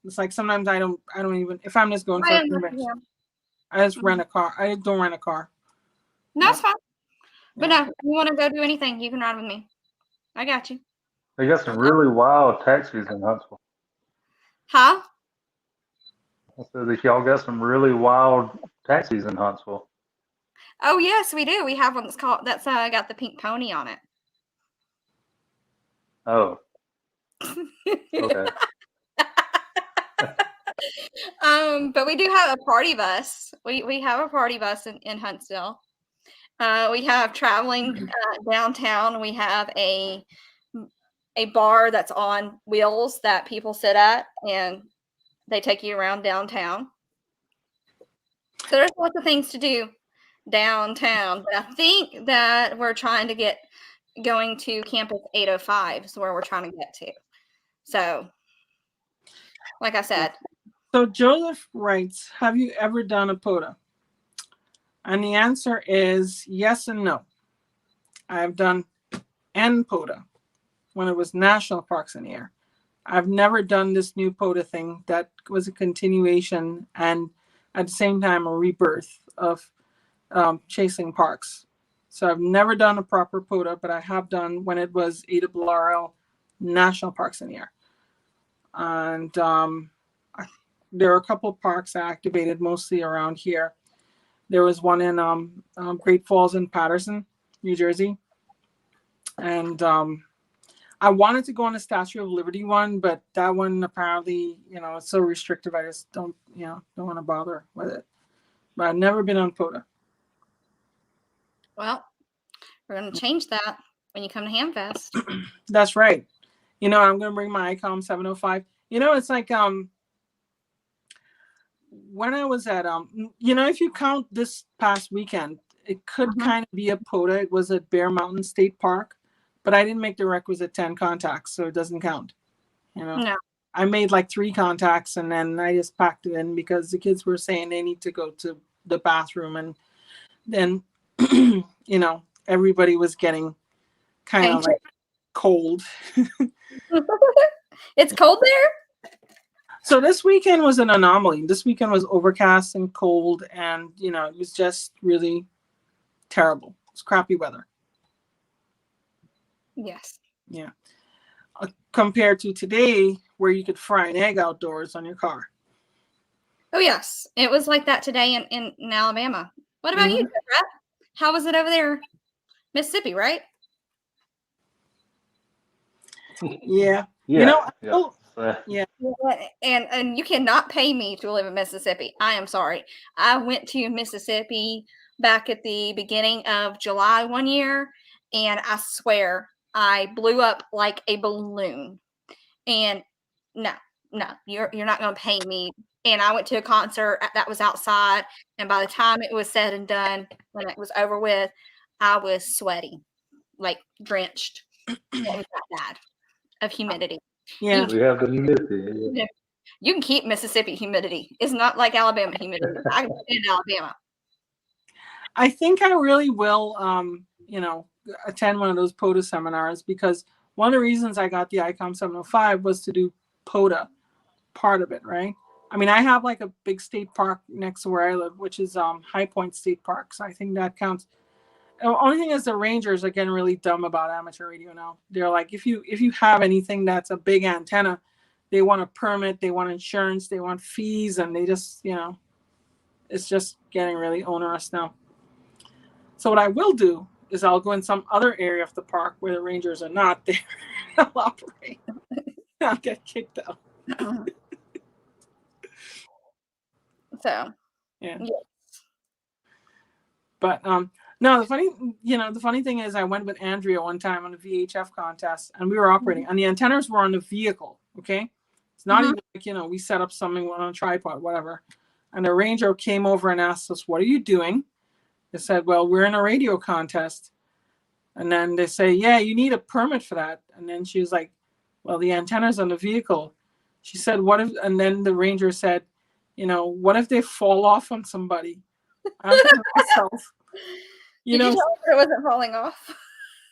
it's like sometimes I don't even, if I'm just going for a convention, I just rent a car. I don't rent a car. No, it's fine. But no, if you want to go do anything, you can ride with me. I got you. They got some really wild taxis in Huntsville. Huh? I said that y'all got some really wild taxis in Huntsville. Oh, yes, we do. We have one that's got the pink pony on it. Oh. Okay. But we do have a party bus. We have a party bus in Huntsville. We have traveling downtown. We have a bar that's on wheels that people sit at, and they take you around downtown. So there's lots of things to do downtown. But I think that we're trying to get going to Campus 805 is where we're trying to get to. So, like I said. So Joseph writes, have you ever done a POTA? And the answer is yes and no. I have done an POTA when it was National Parks in the Air. I've never done this new POTA thing that was a continuation and at the same time a rebirth of chasing parks. So I've never done a proper POTA, but I have done when it was ARRL National Parks in the Air. And there are a couple of parks I activated mostly around here. There was one in Great Falls in Patterson, New Jersey. And I wanted to go on the Statue of Liberty one, but that one apparently, it's so restrictive. I just don't want to bother with it. But I've never been on POTA. Well, we're going to change that when you come to Hamfest. That's right. I'm going to bring my ICOM 705. It's like when I was at if you count this past weekend, it could kind of be a POTA. It was at Bear Mountain State Park, but I didn't make the requisite 10 contacts, so it doesn't count. No. I made like 3 contacts and then I just packed it in because the kids were saying they need to go to the bathroom, and then everybody was getting kind of like cold. It's cold there? So this weekend was an anomaly. This weekend was overcast and cold, and it was just really terrible. It's crappy weather. Yes. Yeah. Compared to today, where you could fry an egg outdoors on your car. Oh, yes. It was like that today in Alabama. What about you, Brett? How was it over there? Mississippi, right? Yeah. Yeah. Yeah. And you cannot pay me to live in Mississippi. I am sorry. I went to Mississippi back at the beginning of July one year, and I swear I blew up like a balloon. And no, you're not going to pay me. And I went to a concert that was outside, and by the time it was said and done, when it was over with, I was sweaty, like drenched. It was that bad of humidity. Yeah. We have the humidity. You can keep Mississippi humidity. It's not like Alabama humidity. I can stand Alabama. I think I really will, attend one of those POTA seminars, because one of the reasons I got the ICOM 705 was to do POTA part of it, right? I mean, I have like a big state park next to where I live, which is High Point State Park. So I think that counts. The only thing is the rangers are getting really dumb about amateur radio now. They're like, if you have anything that's a big antenna, they want a permit, they want insurance, they want fees, and they just, it's just getting really onerous now. So what I will do is I'll go in some other area of the park where the rangers are not there. I'll operate. I'll get kicked out. So Yeah. yeah. But no, the funny thing is I went with Andrea one time on a VHF contest and we were operating and the antennas were on the vehicle. Okay. It's not even like, we set up something on a tripod, whatever. And the ranger came over and asked us, "What are you doing?" They said, "Well, we're in a radio contest." And then they say, "Yeah, you need a permit for that." And then she was like, "Well, the antenna's on the vehicle." She said, "What if," and then the ranger said, "What if they fall off on somebody?" I'm thinking to myself, Did you tell her it wasn't falling off?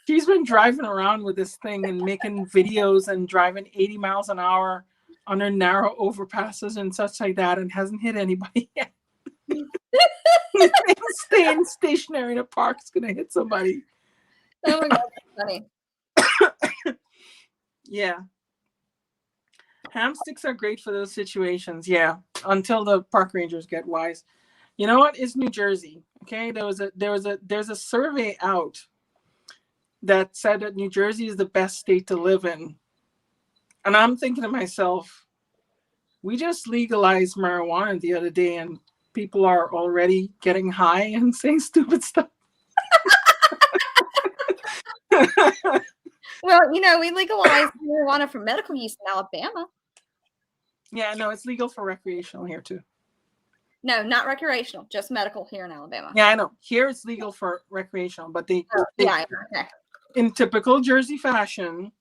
She's been driving around with this thing and making videos and driving 80 miles an hour under narrow overpasses and such like that and hasn't hit anybody yet. Staying stationary in a park is going to hit somebody. Oh my God, that's funny. Yeah. Ham sticks are great for those situations. Yeah. Until the park rangers get wise. You know what? It's New Jersey. Okay. There's a survey out that said that New Jersey is the best state to live in. And I'm thinking to myself, we just legalized marijuana the other day and people are already getting high and saying stupid stuff. Well, we legalized marijuana for medical use in Alabama. Yeah, no, it's legal for recreational here too. No, not recreational, just medical here in Alabama. Yeah, I know. Here it's legal for recreational, but they yeah, okay. In typical Jersey fashion,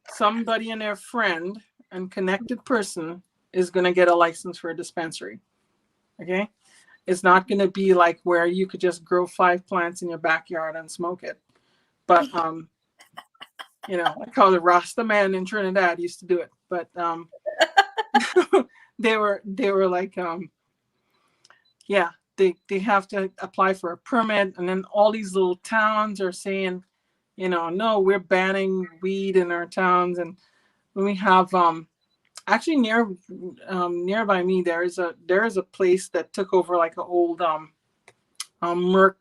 somebody and their friend and connected person is going to get a license for a dispensary. Okay? It's not going to be like where you could just grow 5 plants in your backyard and smoke it. But like how the Rasta man in Trinidad used to do it. But they were like they have to apply for a permit, and then all these little towns are saying, no, we're banning weed in our towns. And we have actually nearby me there is a place that took over like an old Merck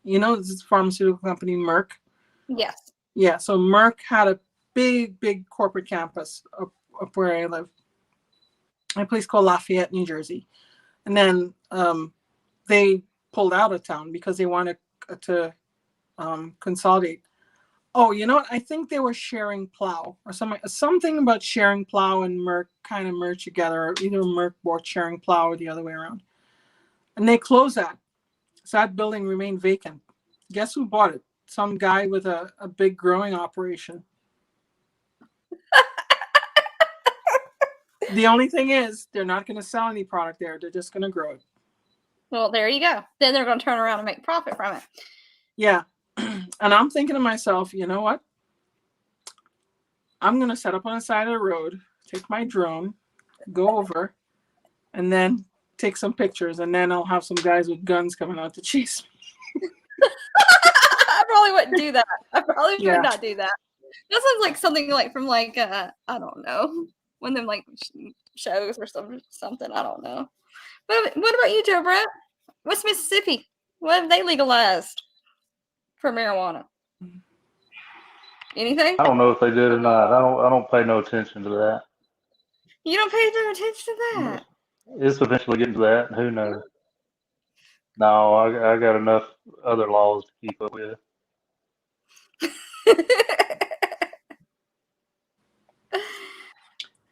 this is pharmaceutical company Merck. Yes. Yeah, so Merck had a big corporate campus up where I live. A place called Lafayette, New Jersey. And then they pulled out of town because they wanted to consolidate. Oh, you know what? I think they were sharing plow or something about sharing plow and Merck kind of merged together. Or either Merck bought sharing plow or the other way around. And they closed that. So that building remained vacant. Guess who bought it? Some guy with a big growing operation. The only thing is, they're not going to sell any product there. They're just going to grow it. Well, there you go. Then they're going to turn around and make profit from it. Yeah. And I'm thinking to myself, you know what? I'm going to set up on the side of the road, take my drone, go over, and then take some pictures. And then I'll have some guys with guns coming out to chase me. I probably wouldn't do that. I probably would not do that. That sounds like something like from like, I don't know, one of them like shows or something. I don't know. But what about you, Joe Brett? What's Mississippi? What have they legalized for marijuana? Anything? I don't know if they did or not. I don't pay no attention to that. You don't pay no attention to that. It's eventually getting to that. Who knows? No, I got enough other laws to keep up with.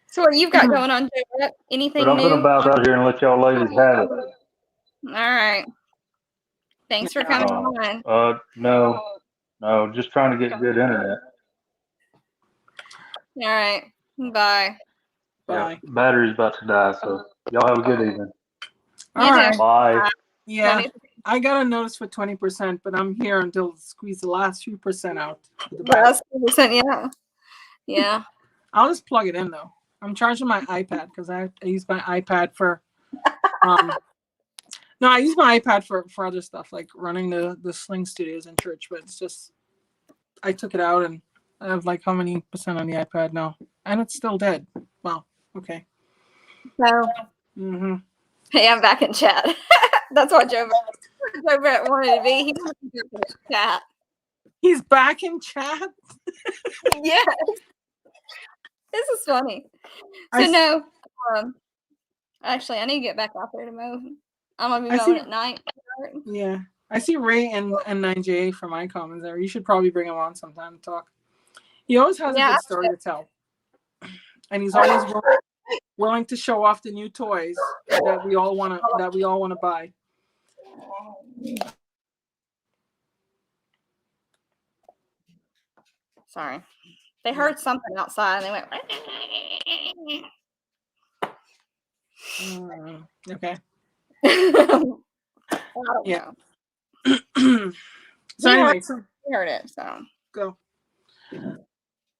So what you've got going on, Joe Brett? Anything But I'm new? gonna bounce out here and let y'all ladies have it. All right. Thanks for coming on. No, just trying to get good internet. All right. Bye. Bye. Yeah, battery's about to die, so y'all have a good evening. All right. Bye. Yeah, I got a notice for 20%, but I'm here until squeeze the last few percent out. Last 2%, yeah. Yeah. I'll just plug it in though. I'm charging my iPad because I use my iPad for no, I use my iPad for other stuff like running the Sling Studios in church, but it's just I took it out and I have like how many percent on the iPad now? And it's still dead. Wow. Okay. So hey, I'm back in chat. That's what Joe Brett wanted to be. He wanted to be in chat. He's back in chat? Yes. This is funny. So Actually, I need to get back out there to mow. I'm gonna be I mowing see. at night. Yeah, I see Ray and 9JA from my comments there. You should probably bring him on sometime to talk. He always has a Yeah, good story to tell, and he's always willing to show off the new toys that we all want to buy. sorry. They heard something outside and they went. Okay. I don't Yeah. know. So anyway, We heard it. So go.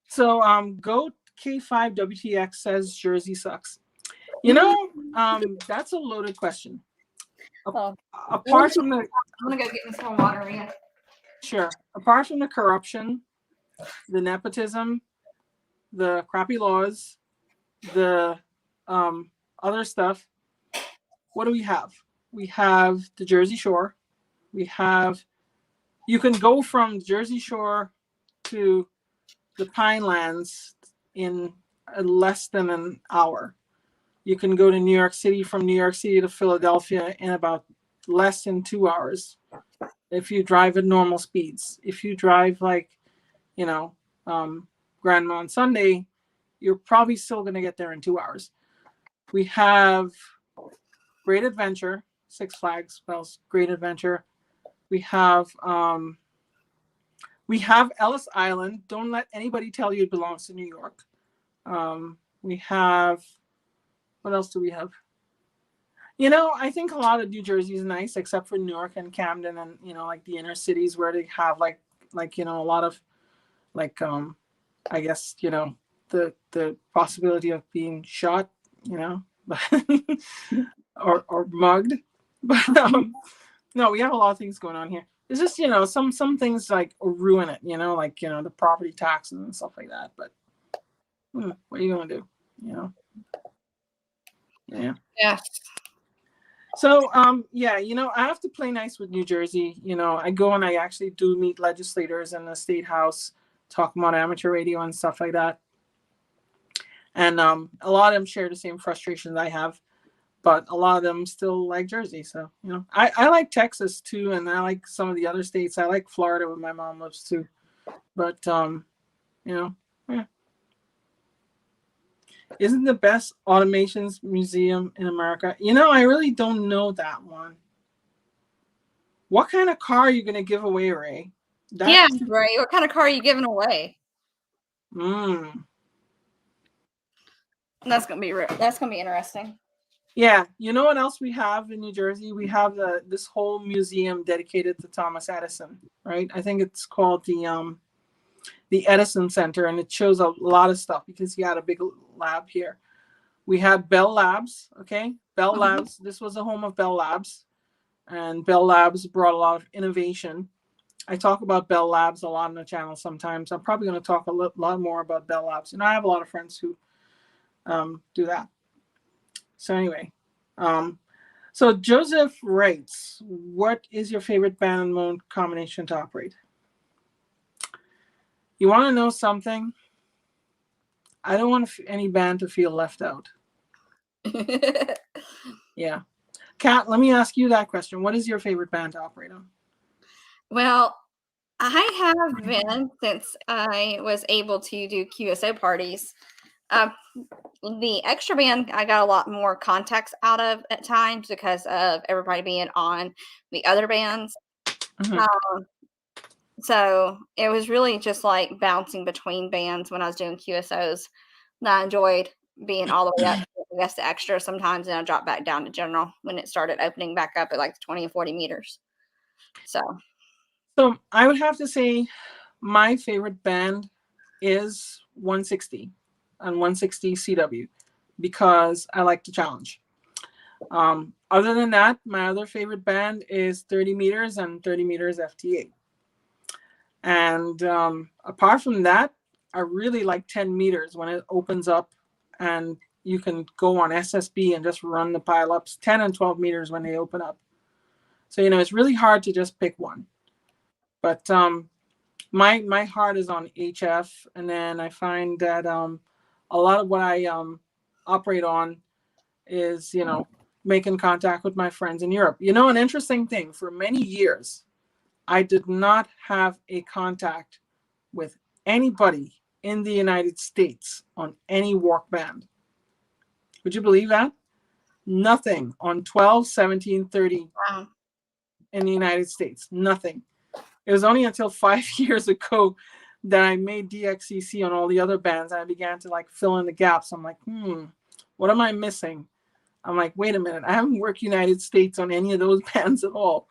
So go K5 WTX says Jersey sucks. You know, that's a loaded question. Oh. Apart from the, I'm gonna go get me some water again. sure. Apart from the corruption, the nepotism, the crappy laws, the other stuff, what do we have? We have the Jersey Shore. You can go from Jersey Shore to the Pinelands in less than an hour. You can go to New York City, from New York City to Philadelphia in about less than 2 hours if you drive at normal speeds. If you drive like, Grand Mount Sunday, you're probably still going to get there in 2 hours. We have Great Adventure, Six Flags spells Great Adventure. We have Ellis Island. Don't let anybody tell you it belongs to New York. We have, what else do we have? I think a lot of New Jersey is nice, except for Newark and Camden, and like the inner cities where they have like a lot of like I guess the possibility of being shot, or mugged. But no, we have a lot of things going on here. It's just some things like ruin it, like the property taxes and stuff like that. But what are you gonna do? Yeah. Yeah. So I have to play nice with New Jersey. I go and I actually do meet legislators in the state house, talk about amateur radio and stuff like that. And a lot of them share the same frustrations I have, but a lot of them still like Jersey. So I like Texas too, and I like some of the other states. I like Florida, where my mom lives too. But yeah. Isn't the best automations museum in America? I really don't know that one. What kind of car are you going to give away, Ray? Yeah, Ray. What kind of car are you giving away? That's gonna be interesting. Yeah, you know what else we have in New Jersey? We have this whole museum dedicated to Thomas Edison, right? I think it's called the Edison Center, and it shows a lot of stuff because he had a big lab here. We have Bell Labs, okay? Bell Labs. This was the home of Bell Labs, and Bell Labs brought a lot of innovation. I talk about Bell Labs a lot on the channel sometimes. I'm probably going to talk a lot more about Bell Labs, and I have a lot of friends who do that. So anyway, so Joseph writes, what is your favorite band and mode combination to operate? You want to know something? I don't want any band to feel left out. Yeah. Kat, let me ask you that question. What is your favorite band to operate on? Well, I have been, since I was able to do QSO parties. The extra band, I got a lot more contacts out of at times because of everybody being on the other bands. So it was really just like bouncing between bands when I was doing QSOs. And I enjoyed being all the way up to the extra sometimes, and I dropped back down to general when it started opening back up at like 20 and 40 meters. So I would have to say my favorite band is 160 and 160 CW because I like the challenge. Other than that, my other favorite band is 30 meters and 30 meters FTA. And apart from that, I really like 10 meters when it opens up and you can go on SSB and just run the pile-ups, 10 and 12 meters when they open up. So, it's really hard to just pick one. But my heart is on HF, and then I find that a lot of what I operate on is, making contact with my friends in Europe. An interesting thing, for many years, I did not have a contact with anybody in the United States on any walk band. Would you believe that? Nothing on 12, 17, 30 Wow. in the United States. Nothing. It was only until 5 years ago that I made DXCC on all the other bands, and I began to fill in the gaps. I'm like, what am I missing? I'm like, wait a minute, I haven't worked United States on any of those bands at all.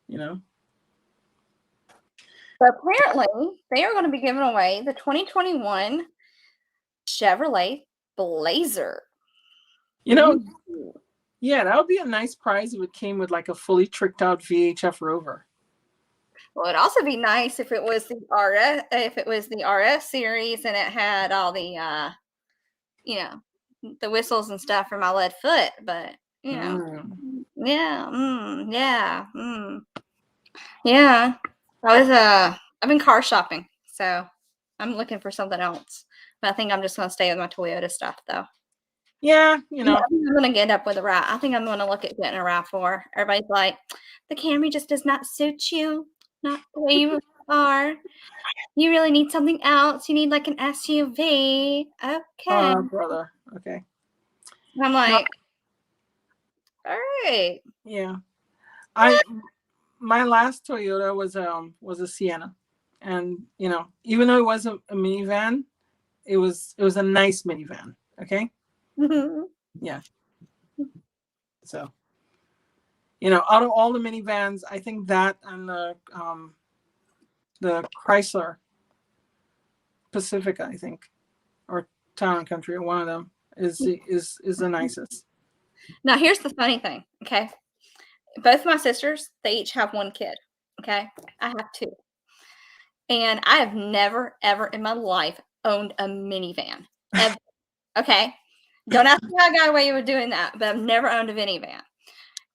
So apparently, they are going to be giving away the 2021 Chevrolet Blazer. Yeah, that would be a nice prize if it came with a fully tricked out VHF Rover. Well, it'd also be nice if it was the RS series and it had all the the whistles and stuff for my lead foot, but yeah. I've been car shopping, so I'm looking for something else. But I think I'm just gonna stay with my Toyota stuff though. Yeah, I'm gonna end up with a RAV4. I think I'm gonna look at getting a RAV4. Everybody's like, the Camry just does not suit you, not the way you are. You really need something else. You need an SUV. Okay. Brother. Okay. I'm like, all right. Yeah. My last Toyota was a Sienna, and even though it was a minivan, it was a nice minivan. Okay. Yeah. So, out of all the minivans, I think that and the Chrysler Pacifica, I think, or Town and Country, or one of them is the nicest. Now, here's the funny thing. Okay. Both my sisters, they each have one kid. Okay. I have two. And I have never, ever in my life owned a minivan. Ever. Okay. Don't ask me how I got away with doing that, but I've never owned a minivan.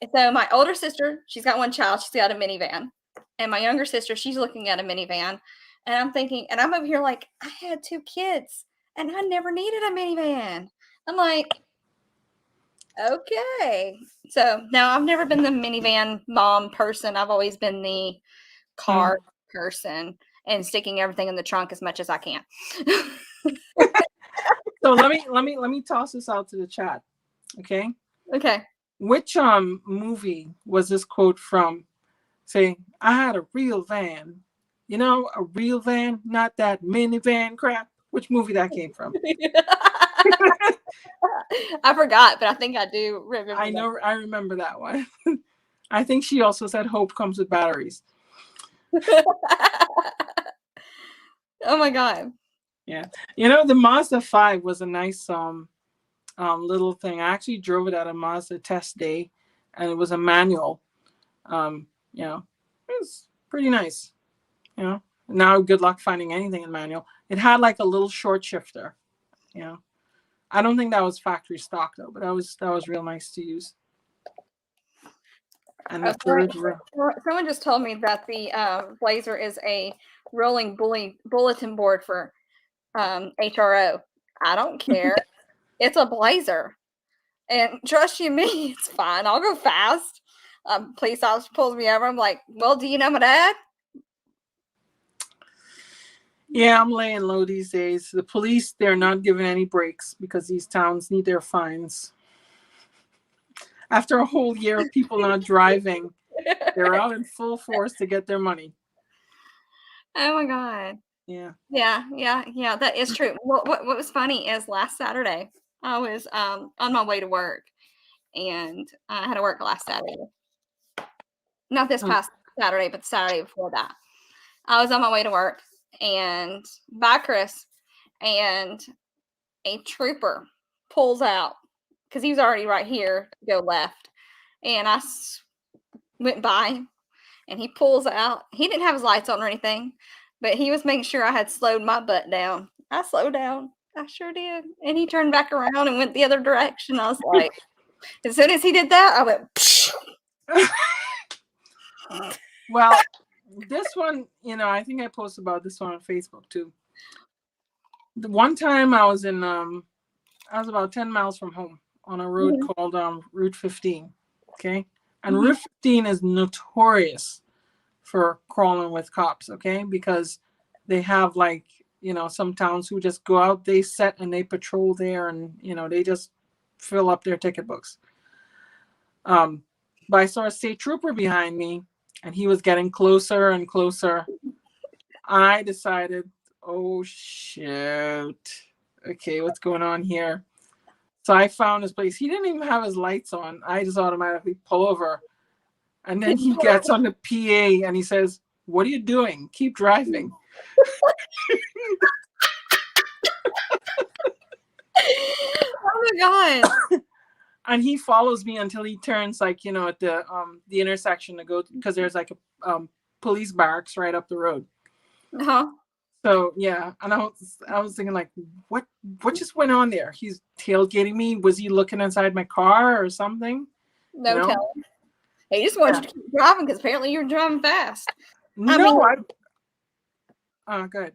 And so my older sister, she's got one child. She's got a minivan. And my younger sister, she's looking at a minivan. And I'm thinking, and I'm over here like, I had two kids and I never needed a minivan. I'm like, okay. So now I've never been the minivan mom person. I've always been the car person and sticking everything in the trunk as much as I can. So let me toss this out to the chat. Okay. Okay. Which movie was this quote from? Say, I had a real van. A real van, not that minivan crap. Which movie that came from? I forgot, but I think I do remember. I remember that one. I think she also said hope comes with batteries. Oh my God. Yeah. The Mazda 5 was a nice little thing. I actually drove it at a Mazda test day, and it was a manual. It was pretty nice. Now good luck finding anything in manual. It had a little short shifter. I don't think that was factory stock though, but that was real nice to use. And the someone just told me that the Blazer is a rolling bulletin board for HRO. I don't care. It's a Blazer, and trust you me, it's fine. I'll go fast. Police officer pulls me over. I'm like, well, do you know my dad? Yeah, I'm laying low these days. The police, they're not giving any breaks because these towns need their fines. After a whole year of people not driving, they're out in full force to get their money. Oh my God. Yeah. Yeah. That is true. What was funny is last Saturday, I was on my way to work, and I had to work last Saturday. Not this past Saturday, but the Saturday before that. I was on my way to work and by Chris, and a trooper pulls out because he was already right here to go left. And I went by and he pulls out. He didn't have his lights on or anything, but he was making sure I had slowed my butt down. I slowed down. I sure did. And he turned back around and went the other direction. I was like, as soon as he did that, I went, well, this one, I think I posted about this one on Facebook too. The one time I was about 10 miles from home on a road called Route 15. Okay, and Route 15 is notorious for crawling with cops. Okay, because they have like some towns who just go out, they set and they patrol there, and they just fill up their ticket books. But I saw a state trooper behind me, and he was getting closer and closer. I decided, oh shoot, okay, what's going on here? So I found his place. He didn't even have his lights on. I just automatically pull over. And then he gets on the PA and he says, "What are you doing? Keep driving." Oh my God. And he follows me until he turns at the intersection to go, because there's like a police barracks right up the road. Uh-huh. So yeah, and I was thinking like, what just went on there? He's tailgating me. Was he looking inside my car or something? No telling. He just wanted you to keep driving because apparently you're driving fast. Good.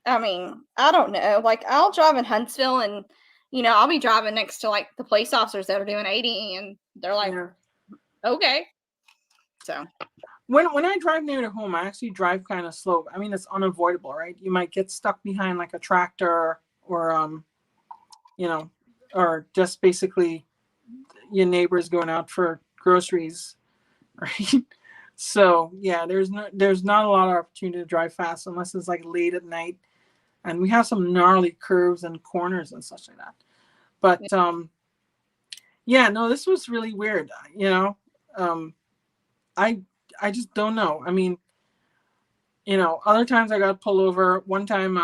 I mean, I don't know. Like, I'll drive in Huntsville and, I'll be driving next to, like, the police officers that are doing 80, and they're like, okay. So. When I drive near to home, I actually drive kind of slow. I mean, it's unavoidable, right? You might get stuck behind, like, a tractor or, or just basically your neighbors going out for groceries, right? So, yeah, there's not a lot of opportunity to drive fast unless it's, like, late at night. And we have some gnarly curves and corners and such like that. But this was really weird. I just don't know. I mean, other times I got pulled over. One time,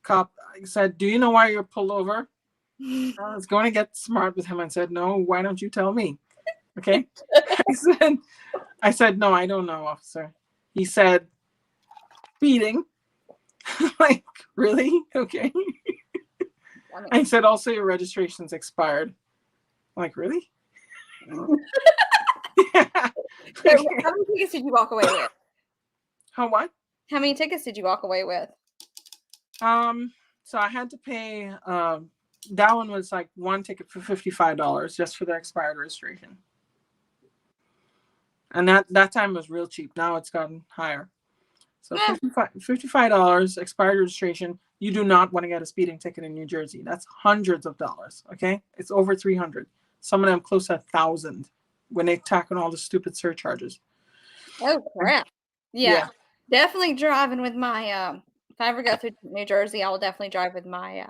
cop said, "Do you know why you're pulled over?" I was going to get smart with him and said, "No, why don't you tell me?" Okay. I said, "No, I don't know, officer." He said, "Speeding." Like, really? Okay. I said, "Also, your registration's expired." I'm like, really? Yeah. So, how many tickets did you walk away with? How what? How many tickets did you walk away with? So I had to pay. That one was like one ticket for $55 just for the expired registration, and that time was real cheap. Now it's gotten higher. So $55 expired registration. You do not want to get a speeding ticket in New Jersey. That's hundreds of dollars. Okay, it's over 300. Some of them close to 1,000 when they tack on all the stupid surcharges. Oh crap! Yeah. Definitely driving with my. If I ever go through New Jersey, I will definitely drive with my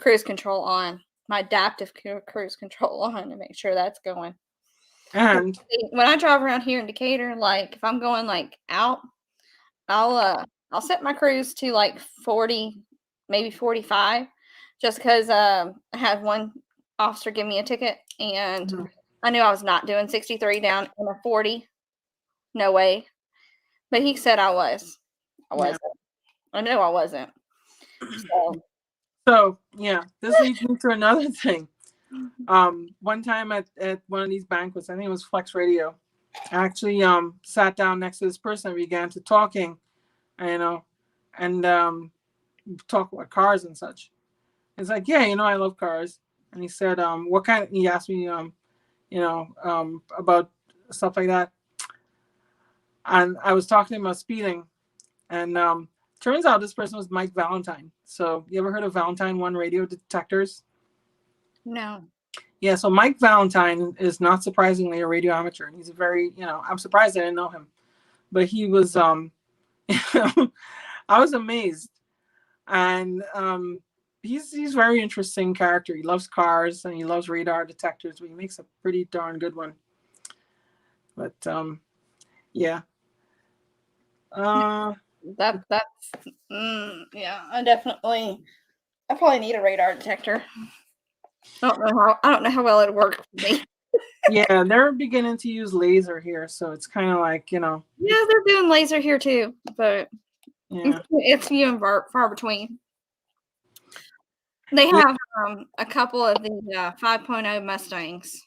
cruise control on, my adaptive cruise control on, to make sure that's going. And when I drive around here in Decatur, like if I'm going like out, I'll set my cruise to like 40, maybe 45, just because I had one officer give me a ticket, and I knew I was not doing 63 down in a 40. No way. But he said I was. I wasn't. I know I wasn't. So yeah, this leads me to another thing. One time at one of these banquets, I think it was Flex Radio, I actually sat down next to this person and began to talking, and talk about cars and such. It's like, yeah, I love cars. And he said, what kind of, he asked me, about stuff like that. And I was talking to him about speeding, and turns out this person was Mike Valentine. So you ever heard of Valentine 1 radio detectors? No. Yeah, so Mike Valentine is not surprisingly a radio amateur, and he's a very, I'm surprised I didn't know him, but he was, I was amazed, and he's very interesting character. He loves cars and he loves radar detectors, but he makes a pretty darn good one. But yeah. That's yeah. I probably need a radar detector. I don't know how well it'd work for me. Yeah, they're beginning to use laser here, so it's kind of like, Yeah, they're doing laser here too, but it's few and far between. They have a couple of the 5.0 Mustangs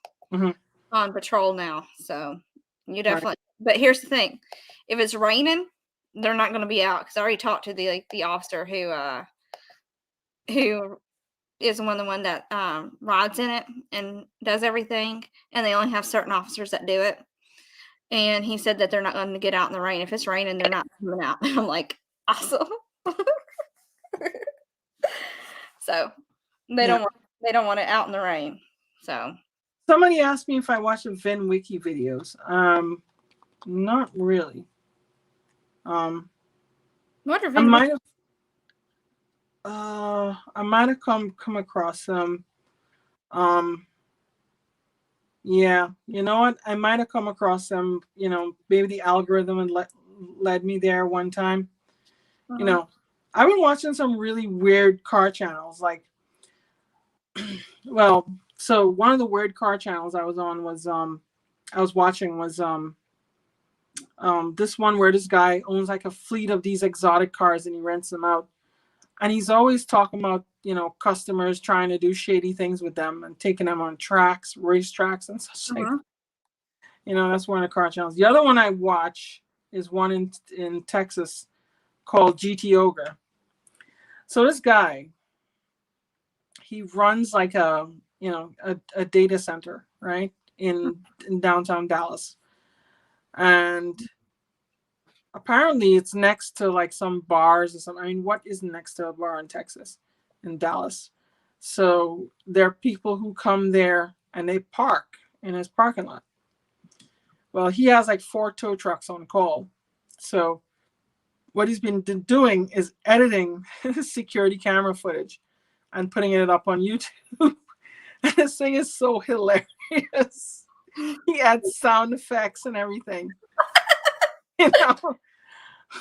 on patrol now, so you definitely. Right. But here's the thing: if it's raining, they're not going to be out, because I already talked to the officer who is the one that rides in it and does everything, and they only have certain officers that do it. And he said that they're not going to get out in the rain. If it's raining, they're not coming out. I'm like, awesome. So they don't want it out in the rain. So somebody asked me if I watch the Vin Wiki videos. Not really. what are I might have come across them. Yeah, you know what? I might have come across them. You know, maybe the algorithm had led me there one time. You know, I've been watching some really weird car channels. Like, well, so one of the weird car channels I was on was this one where this guy owns like a fleet of these exotic cars and he rents them out. And he's always talking about, you know, customers trying to do shady things with them and taking them on tracks, race tracks and such like. You know, that's one of the car channels. The other one I watch is one in Texas called GT Ogre. So this guy, he runs like a data center, right, in downtown Dallas. And apparently it's next to like some bars or something. I mean, what is next to a bar in Texas, in Dallas? So there are people who come there and they park in his parking lot. Well, he has like 4 tow trucks on call. So what he's been doing is editing security camera footage and putting it up on YouTube. And this thing is so hilarious. He adds sound effects and everything. You know,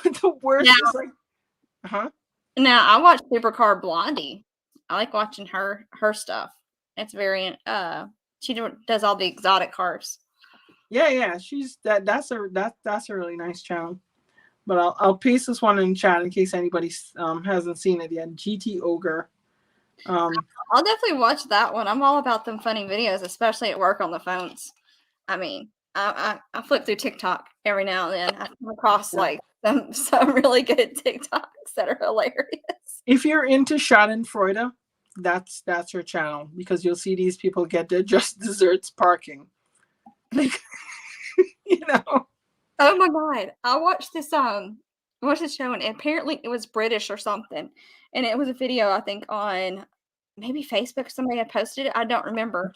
the worst is like, Now I watch Supercar Blondie. I like watching her stuff. It's very she does all the exotic cars. Yeah, she's that's a really nice channel. But I'll paste this one in chat in case anybody hasn't seen it yet. GT Ogre. I'll definitely watch that one. I'm all about them funny videos, especially at work on the phones. I mean, I flip through TikTok every now and then. I come across like some really good TikToks that are hilarious. If you're into Schadenfreude, that's her channel, because you'll see these people get their just desserts parking. Like, you know. Oh my god! I watched this show, and apparently it was British or something, and it was a video I think on maybe Facebook. Somebody had posted it. I don't remember,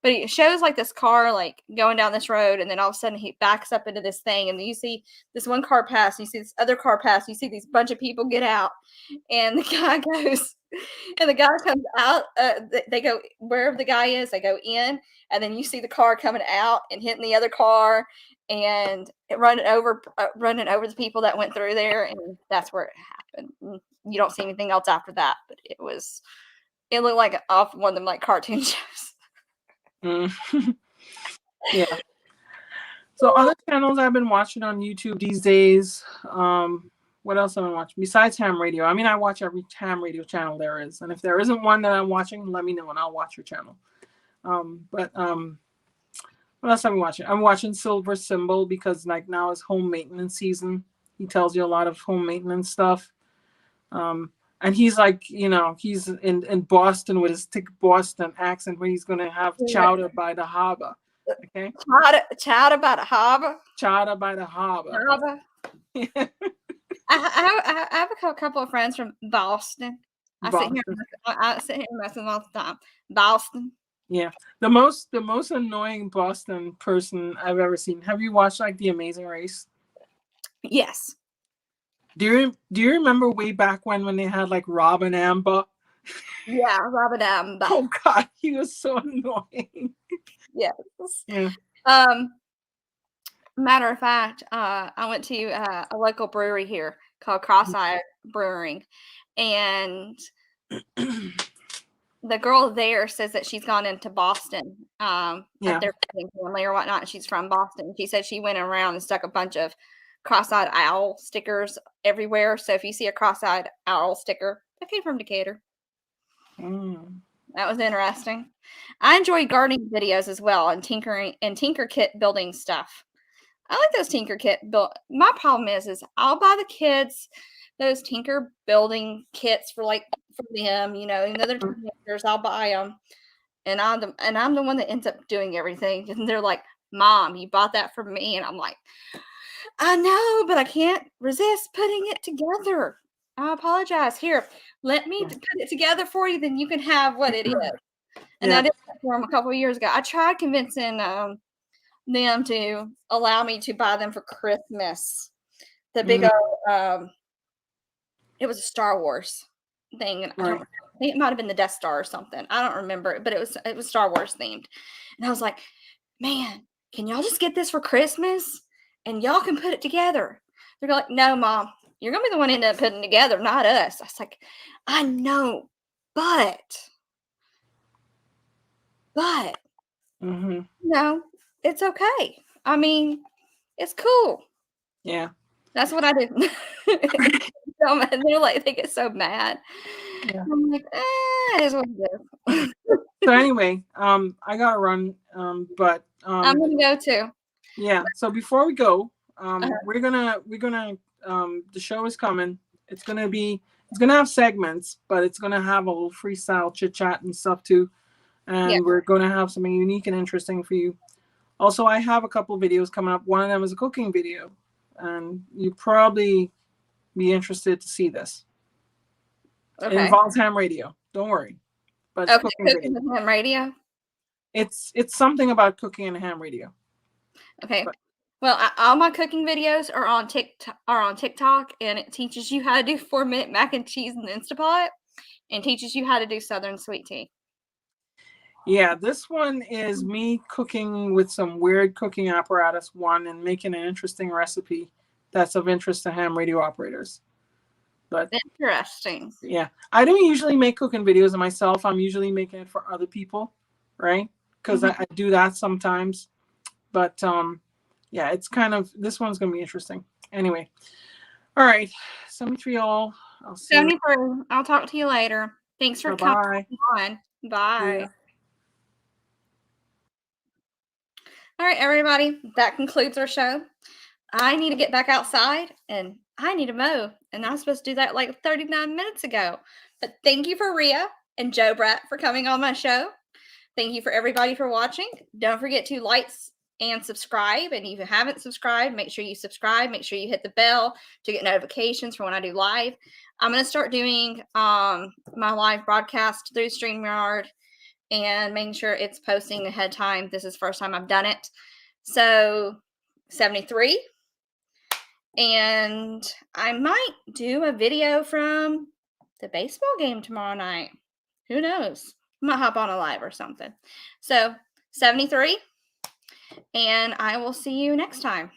but it shows like this car like going down this road, and then all of a sudden he backs up into this thing, and you see this one car pass, you see this other car pass, you see these bunch of people get out, and the guy goes, and the guy comes out. They go wherever the guy is, they go in, and then you see the car coming out and hitting the other car and running over the people that went through there, and that's where it happened. You don't see anything else after that, but it looked like off one of them like cartoon shows. Yeah. So other channels I've been watching on YouTube these days. What else have I been watching besides ham radio? I mean, I watch every ham radio channel there is, and if there isn't one that I'm watching, let me know and I'll watch your channel. What else am I watching? I'm watching Silver Symbol because like now is home maintenance season. He tells you a lot of home maintenance stuff. And he's like, you know, he's in Boston with his thick Boston accent where he's going to have chowder by the harbor. Okay? Chowder by the harbor? Chowder by the harbor. I have a couple of friends from Boston. I sit here and mess with them all the time. Boston. Yeah. The most annoying Boston person I've ever seen. Have you watched like The Amazing Race? Yes. Do you remember way back when they had like Rob and Amber? Yeah, Rob and Amber. Oh God, he was so annoying. Yes. Yeah. Matter of fact, I went to a local brewery here called Cross-Eyed Brewing, and the girl there says that she's gone into Boston at their family or whatnot, and she's from Boston. She said she went around and stuck a bunch of cross-eyed owl stickers everywhere. So if you see a cross-eyed owl sticker, that came from Decatur. That was interesting. I enjoy gardening videos as well and Tinker Kit building stuff. I like those Tinker kit built. My problem is I'll buy the kids those Tinker building kits for them, even though they're teenagers, I'll buy them, and I'm the one that ends up doing everything, and they're like, "Mom, you bought that for me," and I'm like, "I know, but I can't resist putting it together. I apologize. Here, let me put it together for you, then you can have what it is." And I did that for them a couple of years ago. I tried convincing them to allow me to buy them for Christmas. The big old, it was a Star Wars thing, and I think it might have been the Death Star or something. I don't remember, but it was Star Wars themed. And I was like, "Man, can y'all just get this for Christmas and y'all can put it together?" They're like, "No, Mom, you're gonna be the one end up putting it together, not us." I was like, "I know, but no, it's okay. I mean, it's cool." Yeah. That's what I do. They're like, they get so mad. Yeah. I'm like, it is what it is. So anyway, I gotta run. But I'm gonna go too. Yeah. So before we go, we're gonna the show is coming. It's gonna have segments, but it's gonna have a little freestyle chit chat and stuff too. And we're gonna have something unique and interesting for you. Also, I have a couple videos coming up. One of them is a cooking video, and you probably be interested to see this. Okay. It involves ham radio. Don't worry. But it's cooking with ham radio. It's something about cooking and ham radio. Okay. But, well, all my cooking videos are on TikTok, and it teaches you how to do 4-minute mac and cheese in the Instapot, and teaches you how to do Southern sweet tea. Yeah, this one is me cooking with some weird cooking apparatus and making an interesting recipe that's of interest to ham radio operators. But interesting. Yeah, I don't usually make cooking videos of myself. I'm usually making it for other people, right? Because I do that sometimes. But yeah, it's this one's gonna be interesting. Anyway, all right, 73 all. I'll see 73. I'll talk to you later. Thanks for coming on. Bye. Yeah. All right, everybody, that concludes our show. I need to get back outside, and I need to mow, and I was supposed to do that like 39 minutes ago. But thank you for Rhea and Joe Bratt for coming on my show. Thank you for everybody for watching. Don't forget to like and subscribe. And if you haven't subscribed, make sure you subscribe. Make sure you hit the bell to get notifications for when I do live. I'm going to start doing my live broadcast through StreamYard and making sure it's posting ahead of time. This is the first time I've done it. So 73. And I might do a video from the baseball game tomorrow night. Who knows? I might hop on a live or something. So 73. And I will see you next time.